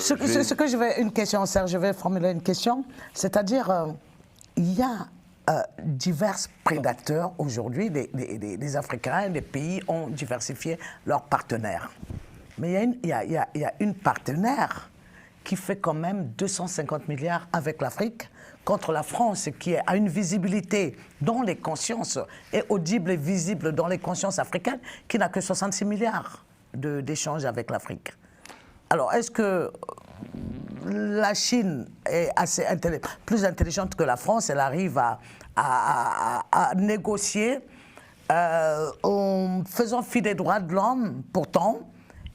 Une question, Serge, je vais formuler une question. C'est-à-dire, il y a divers prédateurs aujourd'hui. Les Africains, les pays ont diversifié leurs partenaires. Mais il y a une partenaire qui fait quand même 250 milliards avec l'Afrique, contre la France, qui a une visibilité dans les consciences, et audible et visible dans les consciences africaines, qui n'a que 66 milliards d'échanges avec l'Afrique. Alors, est-ce que la Chine est plus intelligente que la France? Elle arrive à négocier en faisant fi des droits de l'homme, pourtant,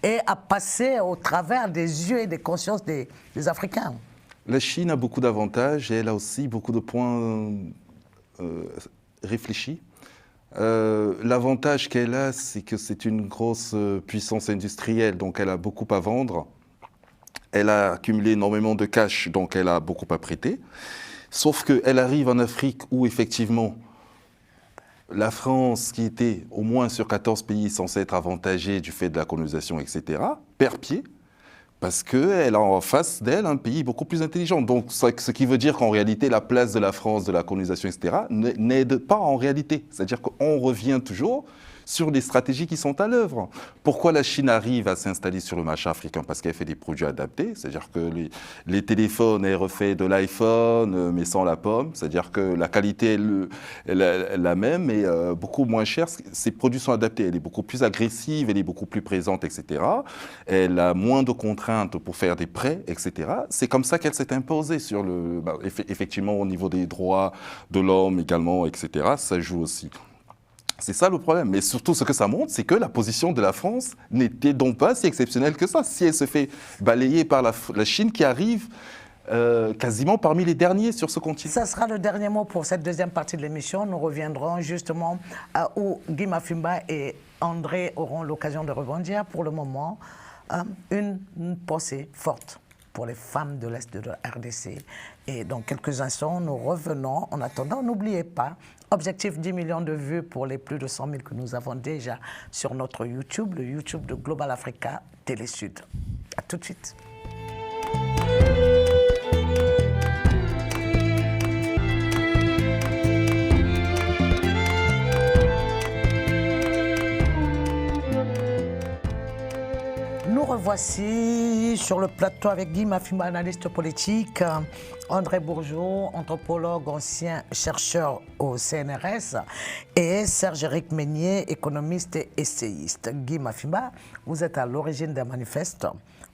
et à passer au travers des yeux et des consciences des Africains. La Chine a beaucoup d'avantages et elle a aussi beaucoup de points réfléchis. L'avantage qu'elle a, c'est que c'est une grosse puissance industrielle, donc elle a beaucoup à vendre. Elle a accumulé énormément de cash, donc elle a beaucoup à prêter. Sauf qu'elle arrive en Afrique où, effectivement, la France, qui était au moins sur 14 pays censés être avantagée du fait de la colonisation, etc., perd pied. Parce qu'elle a en face d'elle un pays beaucoup plus intelligent. Donc, ce qui veut dire qu'en réalité, la place de la France, de la colonisation, etc., n'aide pas en réalité. C'est-à-dire qu'on revient toujours sur les stratégies qui sont à l'œuvre. Pourquoi la Chine arrive à s'installer sur le marché africain? Parce qu'elle fait des produits adaptés. C'est-à-dire que les téléphones, elle refait de l'iPhone, mais sans la pomme. C'est-à-dire que la qualité est la même, mais beaucoup moins chère. Ses produits sont adaptés. Elle est beaucoup plus agressive, elle est beaucoup plus présente, etc. Elle a moins de contraintes pour faire des prêts, etc. C'est comme ça qu'elle s'est imposée sur effectivement, au niveau des droits de l'homme également, etc. Ça joue aussi. C'est ça le problème. Mais surtout, ce que ça montre, c'est que la position de la France n'était donc pas si exceptionnelle que ça. Si elle se fait balayer par la Chine qui arrive quasiment parmi les derniers sur ce continent. Ça sera le dernier mot pour cette deuxième partie de l'émission. Nous reviendrons justement où Guy Mafimba et André auront l'occasion de rebondir. Pour le moment, une pensée forte pour les femmes de l'Est de la RDC. Et dans quelques instants, nous revenons. En attendant, n'oubliez pas, objectif 10 millions de vues pour les plus de 100 000 que nous avons déjà sur notre YouTube, le YouTube de Global Africa Télé Sud. À tout de suite. Nous revoici sur le plateau avec Guy Mafimba, analyste politique, André Bourgeot, anthropologue, ancien chercheur au CNRS, et Serge-Éric Meignier, économiste et essayiste. Guy Mafimba, vous êtes à l'origine d'un manifeste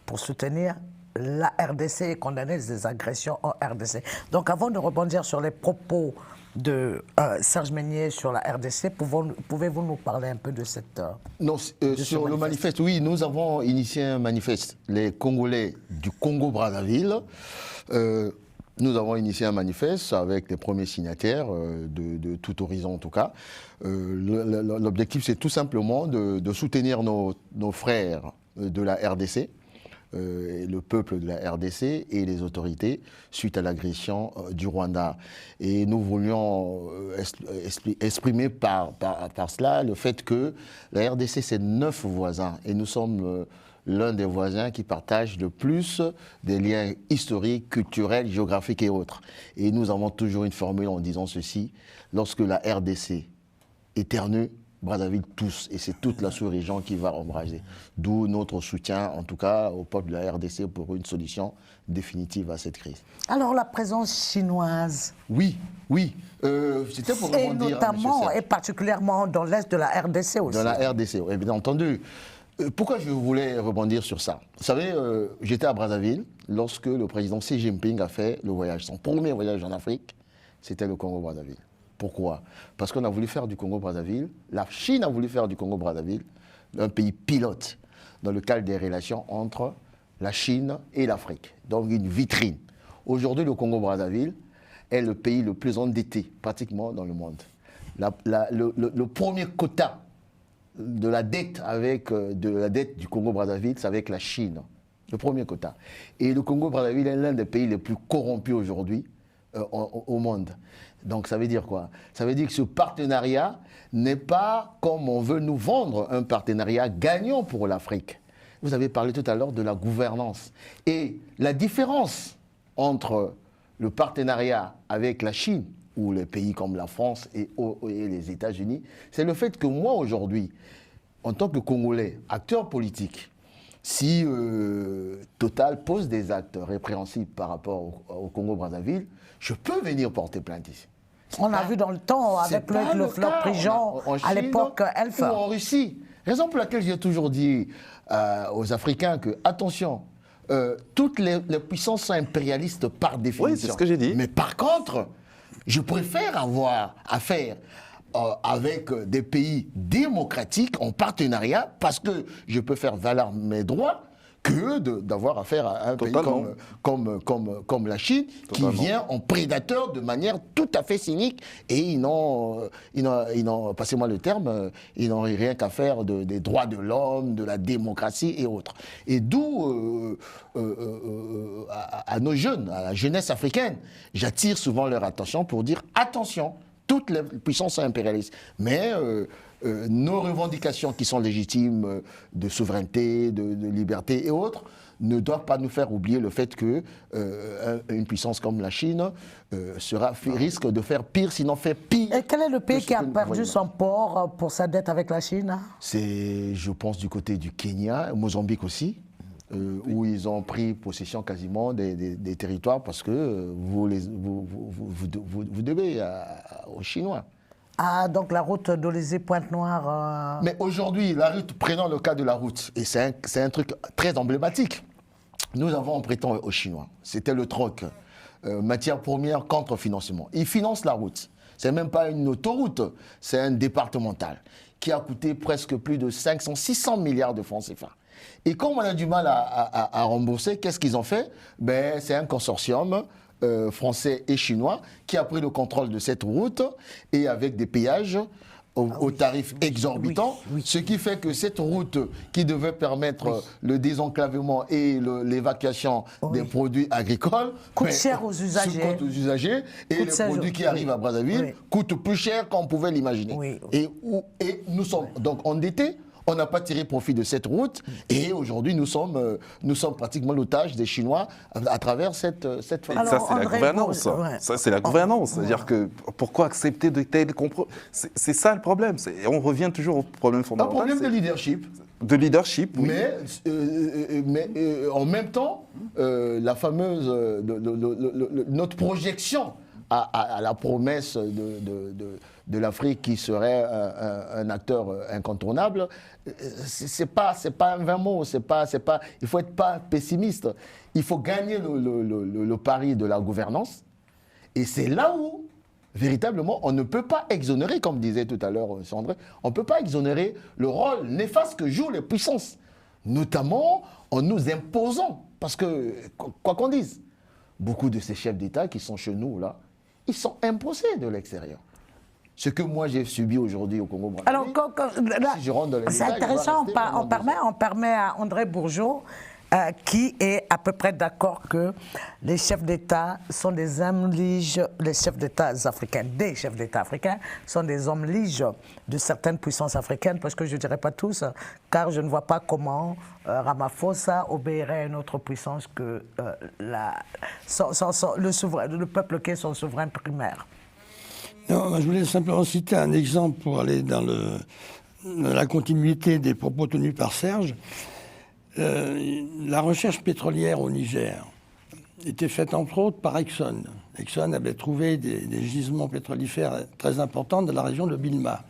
pour soutenir la RDC et condamner les agressions en RDC. Donc avant de rebondir sur les propos de Serge Meunier sur la RDC, pouvez-vous nous parler un peu de cette... Non, sur le manifeste, oui, nous avons initié un manifeste. Les Congolais du Congo-Brazzaville, nous avons initié un manifeste avec les premiers signataires de tout horizon en tout cas. L'objectif, c'est tout simplement de soutenir nos frères de la RDC, le peuple de la RDC et les autorités suite à l'agression du Rwanda. Et nous voulions exprimer par cela le fait que la RDC, c'est 9 voisins et nous sommes l'un des voisins qui partagent le plus des liens historiques, culturels, géographiques et autres. Et nous avons toujours une formule en disant ceci: lorsque la RDC éternue, Brazzaville tous, et c'est toute la sous-région qui va embraser. D'où notre soutien, en tout cas, au peuple de la RDC pour une solution définitive à cette crise. Alors la présence chinoise. Oui. C'était pour rebondir. Et notamment, et particulièrement dans l'est de la RDC aussi. Dans la RDC, oui, bien entendu. Pourquoi je voulais rebondir sur ça? Vous savez, j'étais à Brazzaville lorsque le président Xi Jinping a fait le voyage. Son premier voyage en Afrique, c'était le Congo-Brazzaville. Pourquoi? Parce qu'on a voulu faire du Congo-Brazzaville, la Chine a voulu faire du Congo-Brazzaville un pays pilote dans le cadre des relations entre la Chine et l'Afrique. Donc une vitrine. Aujourd'hui, le Congo-Brazzaville est le pays le plus endetté pratiquement dans le monde. Le premier quota de la dette du Congo-Brazzaville, c'est avec la Chine. Le premier quota. Et le Congo-Brazzaville est l'un des pays les plus corrompus aujourd'hui au monde. Donc ça veut dire quoi? Ça veut dire que ce partenariat n'est pas comme on veut nous vendre, un partenariat gagnant pour l'Afrique. Vous avez parlé tout à l'heure de la gouvernance. Et la différence entre le partenariat avec la Chine ou les pays comme la France et les États-Unis, c'est le fait que moi aujourd'hui, en tant que Congolais, acteur politique, si Total pose des actes répréhensibles par rapport au Congo-Brazzaville, je peux venir porter plainte ici. On a vu dans le temps avec le flop Prigent, à l'époque Elfer. Ou en Russie. Raison pour laquelle j'ai toujours dit aux Africains que, attention, toutes les puissances sont impérialistes par définition. Oui, c'est ce que j'ai dit. Mais par contre, je préfère avoir affaire avec des pays démocratiques en partenariat parce que je peux faire valoir mes droits que d'avoir affaire à un pays comme la Chine. Totalement. Qui vient en prédateur de manière tout à fait cynique et ils n'ont, passez-moi le terme, ils n'ont rien qu'à faire des droits de l'homme, de la démocratie et autres. Et d'où à nos jeunes, à la jeunesse africaine, j'attire souvent leur attention pour dire attention, toutes les puissances sont impérialistes. Mais nos revendications qui sont légitimes de souveraineté, de liberté et autres, ne doivent pas nous faire oublier le fait qu'une puissance comme la Chine risque de faire pire, sinon fait pire. Et quel est le pays qui a perdu son port pour sa dette avec la Chine? C'est, je pense, du côté du Kenya, Mozambique aussi. Où ils ont pris possession quasiment des territoires parce que vous devez aux Chinois. Ah, donc la route d'Olysée-Pointe-Noire... Mais aujourd'hui, la route, prenons le cas de la route, et c'est un truc très emblématique. Nous avons prêté aux Chinois, c'était le troc, matière première contre financement. Ils financent la route, c'est même pas une autoroute, c'est un départemental qui a coûté presque plus de 500-600 milliards de francs CFA. Et comme on a du mal à rembourser, qu'est-ce qu'ils ont fait? C'est un consortium français et chinois qui a pris le contrôle de cette route et avec des péages aux tarifs exorbitants, ce qui fait que cette route qui devait permettre le désenclavement et l'évacuation des produits agricoles coûte cher aux usagers. Et les produits qui arrivent à Brazzaville coûtent plus cher qu'on pouvait l'imaginer. Et nous sommes donc endettés. On n'a pas tiré profit de cette route et aujourd'hui nous sommes pratiquement l'otage des Chinois à travers cette phase. Ça c'est la gouvernance. Ça c'est la gouvernance. C'est-à-dire que pourquoi accepter de tels compromis? C'est ça le problème. On revient toujours au problème fondamental. Un problème de leadership. De leadership, oui. Mais en même temps, la fameuse notre projection à la promesse de l'Afrique qui serait un acteur incontournable, c'est pas un vain mot. Il faut être pas pessimiste. Il faut gagner le pari de la gouvernance. Et c'est là où, véritablement, on ne peut pas exonérer, comme disait tout à l'heure Sandré, on ne peut pas exonérer le rôle néfaste que jouent les puissances, notamment en nous imposant. Parce que, quoi qu'on dise, beaucoup de ces chefs d'État qui sont chez nous, là, ils sont imposés de l'extérieur. Ce que moi j'ai subi aujourd'hui au Congo-Brazzaville. Alors, Si je rentre dans les c'est détails, intéressant, on permet à André Bourgeot, qui est à peu près d'accord que les chefs d'État sont des hommes liges, les chefs d'État africains, des chefs d'État africains sont des hommes liges de certaines puissances africaines, parce que je ne dirais pas tous, car je ne vois pas comment Ramaphosa obéirait à une autre puissance que le peuple qui est son souverain primaire. Non, je voulais simplement citer un exemple pour aller dans la continuité des propos tenus par Serge. La recherche pétrolière au Niger était faite entre autres par Exxon. Exxon avait trouvé des gisements pétrolifères très importants dans la région de Bilma.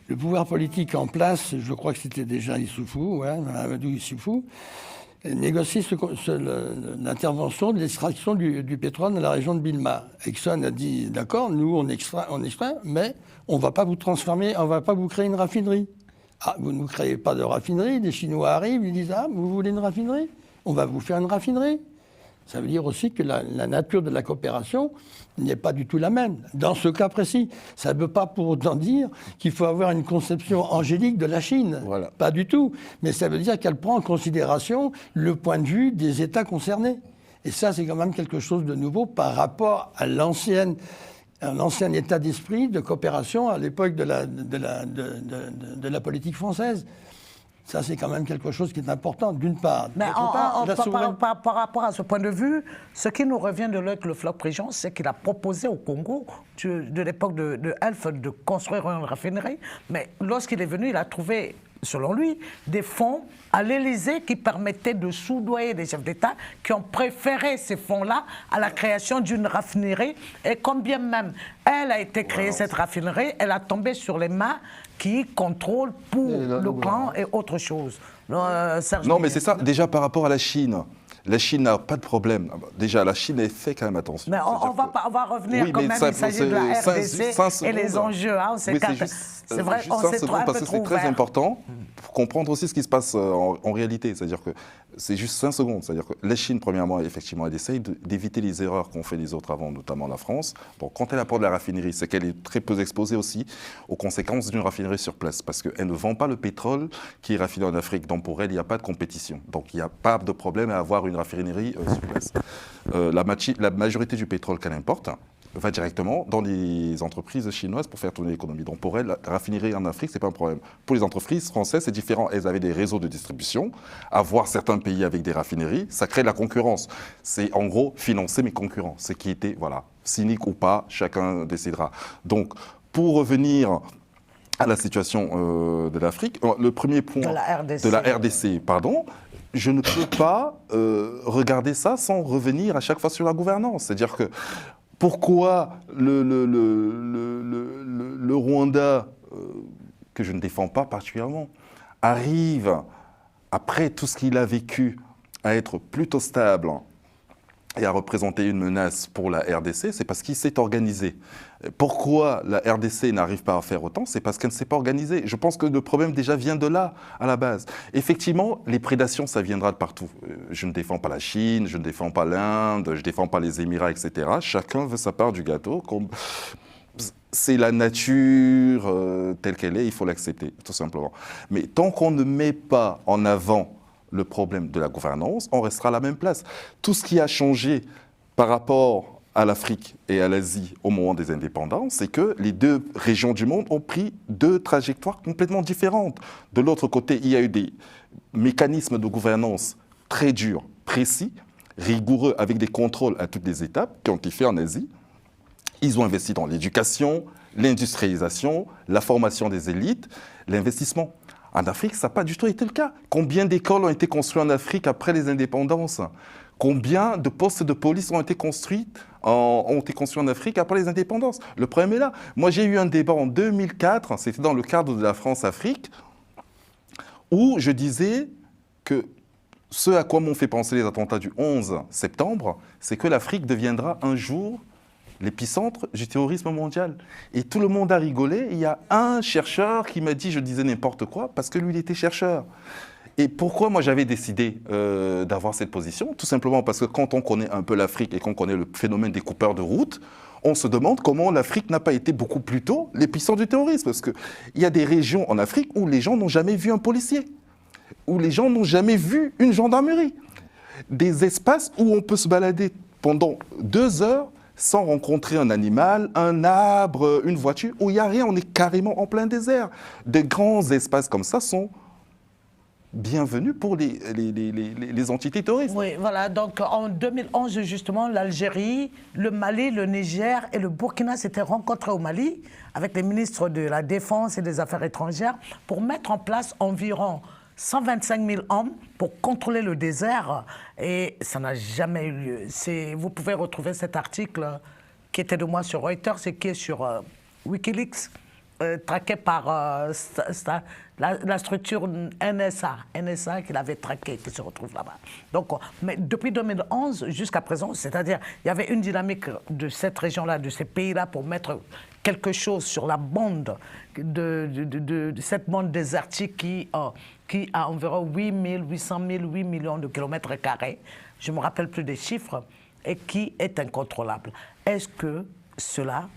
Le pouvoir politique en place, je crois que c'était déjà Issoufou, Mahamadou Issoufou, négociait l'intervention de l'extraction du pétrole dans la région de Bilma. Exxon a dit, d'accord, nous on extrait, mais on ne va pas vous transformer, on ne va pas vous créer une raffinerie. Ah, vous ne nous créez pas de raffinerie, les Chinois arrivent, ils disent, ah, vous voulez une raffinerie? On va vous faire une raffinerie. Ça veut dire aussi que la nature de la coopération n'est pas du tout la même. Dans ce cas précis, ça ne veut pas pour autant dire qu'il faut avoir une conception angélique de la Chine. Voilà. Pas du tout. Mais ça veut dire qu'elle prend en considération le point de vue des États concernés. Et ça, c'est quand même quelque chose de nouveau par rapport à l'ancien état d'esprit de coopération à l'époque de la politique française. Ça, c'est quand même quelque chose qui est important, d'une part. Mais par rapport à ce point de vue, ce qui nous revient de Luc Le Floch-Prigent, c'est qu'il a proposé au Congo, de l'époque de Elf, de construire une raffinerie. Mais lorsqu'il est venu, il a trouvé, selon lui, des fonds à l'Élysée qui permettaient de soudoyer des chefs d'État qui ont préféré ces fonds-là à la création d'une raffinerie. Et quand bien même elle a été créée, cette raffinerie, elle a tombé sur les mains qui contrôlent pour le clan et autre chose. Non, mais c'est ça. Déjà, par rapport à la Chine n'a pas de problème. Déjà, la Chine est fait quand même attention. Mais on va revenir quand même, il s'agit de la RDC et les enjeux. Hein, c'est vrai, on s'est trop parce que c'est très important pour comprendre aussi ce qui se passe en réalité. C'est-à-dire que c'est juste 5 secondes. C'est-à-dire que la Chine, premièrement, effectivement, elle essaye d'éviter les erreurs qu'ont fait les autres avant, notamment la France. Donc, quand elle apporte la raffinerie, c'est qu'elle est très peu exposée aussi aux conséquences d'une raffinerie sur place. Parce qu'elle ne vend pas le pétrole qui est raffiné en Afrique. Donc, pour elle, il n'y a pas de compétition. Donc, il n'y a pas de problème à avoir une raffinerie sur place. La majorité du pétrole qu'elle importe va directement dans les entreprises chinoises pour faire tourner l'économie. Donc pour elles, la raffinerie en Afrique, ce n'est pas un problème. Pour les entreprises françaises, c'est différent. Elles avaient des réseaux de distribution. Avoir certains pays avec des raffineries, ça crée de la concurrence. C'est en gros financer mes concurrents. Ce qui était, voilà, cynique ou pas, chacun décidera. Donc pour revenir à la situation de l'Afrique, le premier point de la RDC, pardon, je ne peux pas regarder ça sans revenir à chaque fois sur la gouvernance. C'est-à-dire que pourquoi le Rwanda, que je ne défends pas particulièrement, arrive, après tout ce qu'il a vécu, à être plutôt stable et à représenter une menace pour la RDC, c'est parce qu'il s'est organisé. Pourquoi la RDC n'arrive pas à faire autant? C'est parce qu'elle ne s'est pas organisée. Je pense que le problème déjà vient de là, à la base. Effectivement, les prédations, ça viendra de partout. Je ne défends pas la Chine, je ne défends pas l'Inde, je ne défends pas les Émirats, etc. Chacun veut sa part du gâteau. C'est la nature telle qu'elle est, il faut l'accepter, tout simplement. Mais tant qu'on ne met pas en avant le problème de la gouvernance, on restera à la même place. Tout ce qui a changé par rapport à l'Afrique et à l'Asie au moment des indépendances, c'est que les deux régions du monde ont pris deux trajectoires complètement différentes. De l'autre côté, il y a eu des mécanismes de gouvernance très durs, précis, rigoureux, avec des contrôles à toutes les étapes qui ont été faits en Asie. Ils ont investi dans l'éducation, l'industrialisation, la formation des élites, l'investissement. En Afrique, ça n'a pas du tout été le cas. Combien d'écoles ont été construites en Afrique après les indépendances? Combien de postes de police ont été construits en Afrique après les indépendances? Le problème est là. Moi, j'ai eu un débat en 2004, c'était dans le cadre de la France-Afrique, où je disais que ce à quoi m'ont fait penser les attentats du 11 septembre, c'est que l'Afrique deviendra un jour l'épicentre du terrorisme mondial. Et tout le monde a rigolé. Il y a un chercheur qui m'a dit je disais n'importe quoi parce que lui, il était chercheur. Et pourquoi moi j'avais décidé d'avoir cette position? Tout simplement parce que quand on connaît un peu l'Afrique et qu'on connaît le phénomène des coupeurs de route, on se demande comment l'Afrique n'a pas été beaucoup plus tôt l'épicentre du terrorisme. Parce qu'il y a des régions en Afrique où les gens n'ont jamais vu un policier, où les gens n'ont jamais vu une gendarmerie. Des espaces où on peut se balader pendant 2 heures sans rencontrer un animal, un arbre, une voiture, où il n'y a rien, on est carrément en plein désert. Des grands espaces comme ça sont bienvenus pour les entités terroristes. Oui, voilà. Donc, en 2011, justement, l'Algérie, le Mali, le Niger et le Burkina s'étaient rencontrés au Mali avec les ministres de la Défense et des Affaires étrangères pour mettre en place environ 125 000 hommes pour contrôler le désert. Et ça n'a jamais eu lieu. Vous pouvez retrouver cet article qui était de moi sur Reuters et qui est sur Wikileaks, traqué par la structure NSA qui l'avait traqué, qui se retrouve là-bas. Donc, mais depuis 2011 jusqu'à présent, c'est-à-dire il y avait une dynamique de cette région-là, de ces pays-là, pour mettre quelque chose sur la bande de cette bande désertique qui a environ 800 000, 8 millions de kilomètres carrés. Je ne me rappelle plus des chiffres, et qui est incontrôlable. Est-ce que cela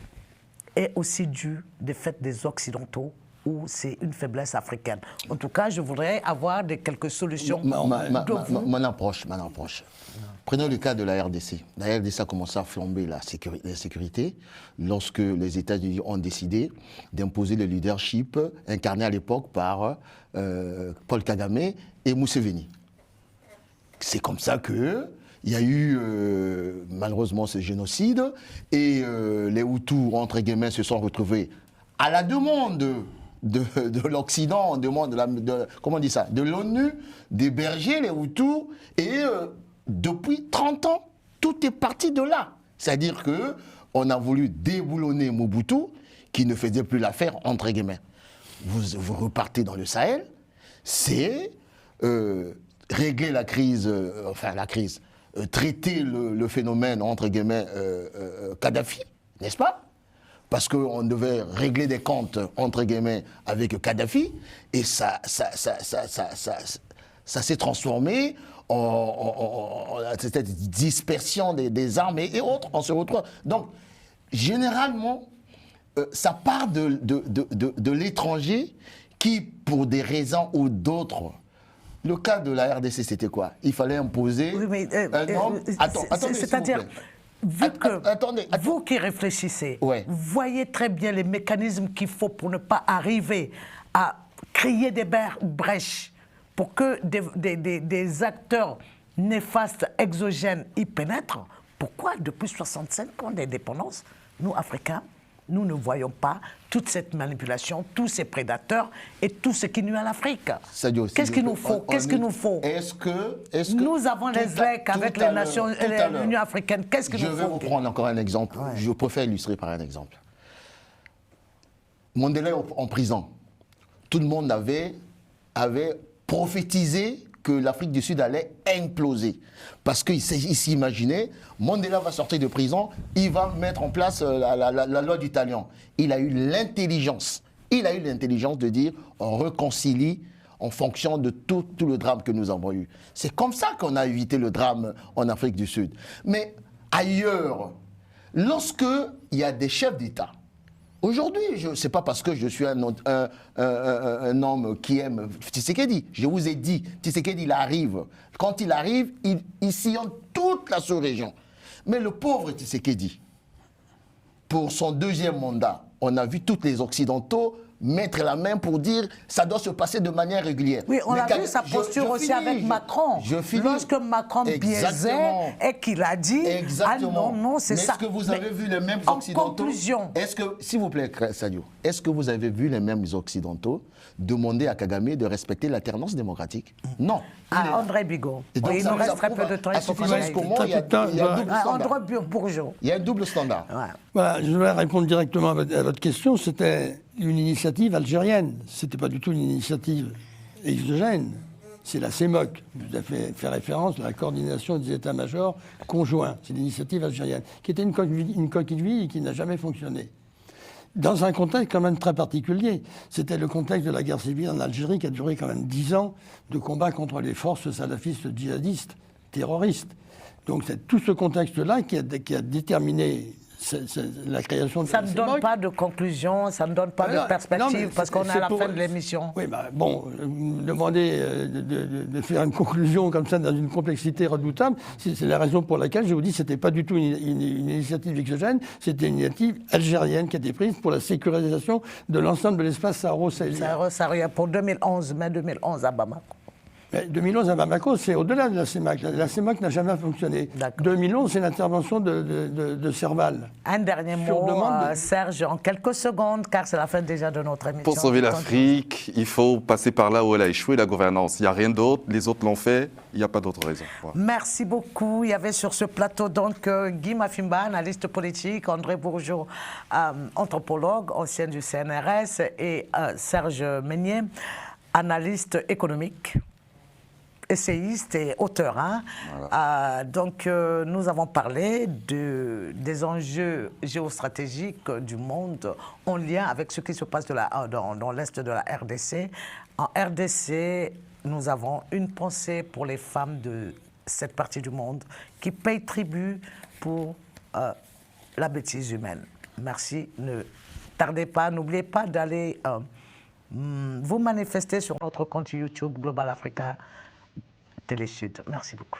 est aussi dû des faits des Occidentaux ou c'est une faiblesse africaine? En tout cas, je voudrais avoir quelques solutions. Mon approche. Prenons le cas de la RDC. La RDC a commencé à flamber la sécurité lorsque les États-Unis ont décidé d'imposer le leadership incarné à l'époque par Paul Kagame et Museveni. C'est comme ça que il y a eu malheureusement ce génocide et les Hutus, entre guillemets, se sont retrouvés à la demande de l'Occident, on demande comment on dit ça, de l'ONU, d'héberger les Hutus et depuis 30 ans, tout est parti de là. C'est-à-dire qu'on a voulu déboulonner Mobutu qui ne faisait plus l'affaire, entre guillemets. Vous repartez dans le Sahel, c'est régler la crise, traiter le phénomène, entre guillemets, Kadhafi, n'est-ce pas? Parce qu'on devait régler des comptes, entre guillemets, avec Kadhafi, et ça s'est transformé en cette dispersion des armes et autres, on se retrouve. Donc, généralement, ça part de l'étranger qui, pour des raisons ou d'autres, le cas de la RDC, c'était quoi? Il fallait imposer un homme... Attendez, c'est-à-dire, vous qui réfléchissez, vous voyez très bien les mécanismes qu'il faut pour ne pas arriver à créer des brèches pour que des acteurs néfastes, exogènes, y pénètrent. Pourquoi, depuis 65 ans d'indépendance, nous, Africains, nous ne voyons pas toute cette manipulation, tous ces prédateurs et tout ce qui nuit à l'Afrique? Qu'est-ce qu'il nous faut? Est-ce que nous avons les legs avec les nations, l'Union africaine? Qu'est-ce qu'il nous faut? Je vais vous prendre encore un exemple. Ouais. Je préfère illustrer par un exemple. Mandela en prison. Tout le monde avait prophétisé que l'Afrique du Sud allait imploser. Parce qu'il s'imaginait, Mandela va sortir de prison, il va mettre en place la loi du talion. Il a eu l'intelligence. De dire, on réconcilie en fonction de tout le drame que nous avons eu. C'est comme ça qu'on a évité le drame en Afrique du Sud. Mais ailleurs, lorsque il y a des chefs d'État, aujourd'hui, ce n'est pas parce que je suis un homme qui aime Tshisekedi. Je vous ai dit, Tshisekedi, il arrive. Quand il arrive, il sillonne toute la sous-région. Mais le pauvre Tshisekedi, pour son deuxième mandat, on a vu tous les Occidentaux mettre la main pour dire ça doit se passer de manière régulière. Oui, on a vu sa posture aussi avec Macron. Lorsque Macron biaisait et qu'il a dit ah non, c'est ça. Est-ce que vous avez vu les mêmes Occidentaux? S'il vous plaît, Sadio, est-ce que vous avez vu les mêmes Occidentaux demander à Kagame de respecter l'alternance démocratique? Non. Ah, André Bigot. Et donc, Oui, il ça nous nous reste très approuve peu de temps. à Il faut qu'on suffisamment aille qu'au vite. moins, il y a un double standard. André Bourgeot. Il y a un double standard. Ouais. Voilà, je vais répondre directement à votre question. C'était une initiative algérienne. Ce n'était pas du tout une initiative exogène. C'est la CEMOC. Vous avez fait référence à la coordination des états-majors conjoints. C'est l'initiative algérienne, qui était une coquille vide et qui n'a jamais fonctionné. Dans un contexte quand même très particulier. C'était le contexte de la guerre civile en Algérie qui a duré quand même 10 ans de combat contre les forces salafistes djihadistes, terroristes. Donc c'est tout ce contexte-là qui a déterminé la création de Ça la ne CEMOC. donne pas de conclusion, ça ne donne pas de perspective, parce qu'on est à la fin de l'émission. Oui, bah, bon, me demander de faire une conclusion comme ça dans une complexité redoutable, c'est la raison pour laquelle je vous dis que ce n'était pas du tout une initiative exogène, c'était une initiative algérienne qui a été prise pour la sécurisation de l'ensemble de l'espace saharo-sahélien. Ça revient pour 2011, mai 2011 à Bamako. Mais 2011 à Bamako, c'est au-delà de la CEMAC. La CEMAC n'a jamais fonctionné. D'accord. 2011, c'est l'intervention de Serval. Un dernier Sur mot, demande de- Serge, en quelques secondes, car c'est la fin déjà de notre émission. Pour sauver l'Afrique, il faut passer par là où elle a échoué, la gouvernance. Il n'y a rien d'autre, les autres l'ont fait, il n'y a pas d'autre raison. Voilà. Merci beaucoup. Il y avait sur ce plateau donc Guy Mafimba, analyste politique, André Bourgeot, anthropologue, ancien du CNRS, et Serge Meunier, analyste économique, essayiste et auteur. Hein. Voilà. Nous avons parlé des enjeux géostratégiques du monde en lien avec ce qui se passe dans l'est de la RDC. En RDC, nous avons une pensée pour les femmes de cette partie du monde qui payent tribut pour la bêtise humaine. Merci. Ne tardez pas, n'oubliez pas d'aller vous manifester sur notre compte YouTube Global Africa Télé Sud. Merci beaucoup.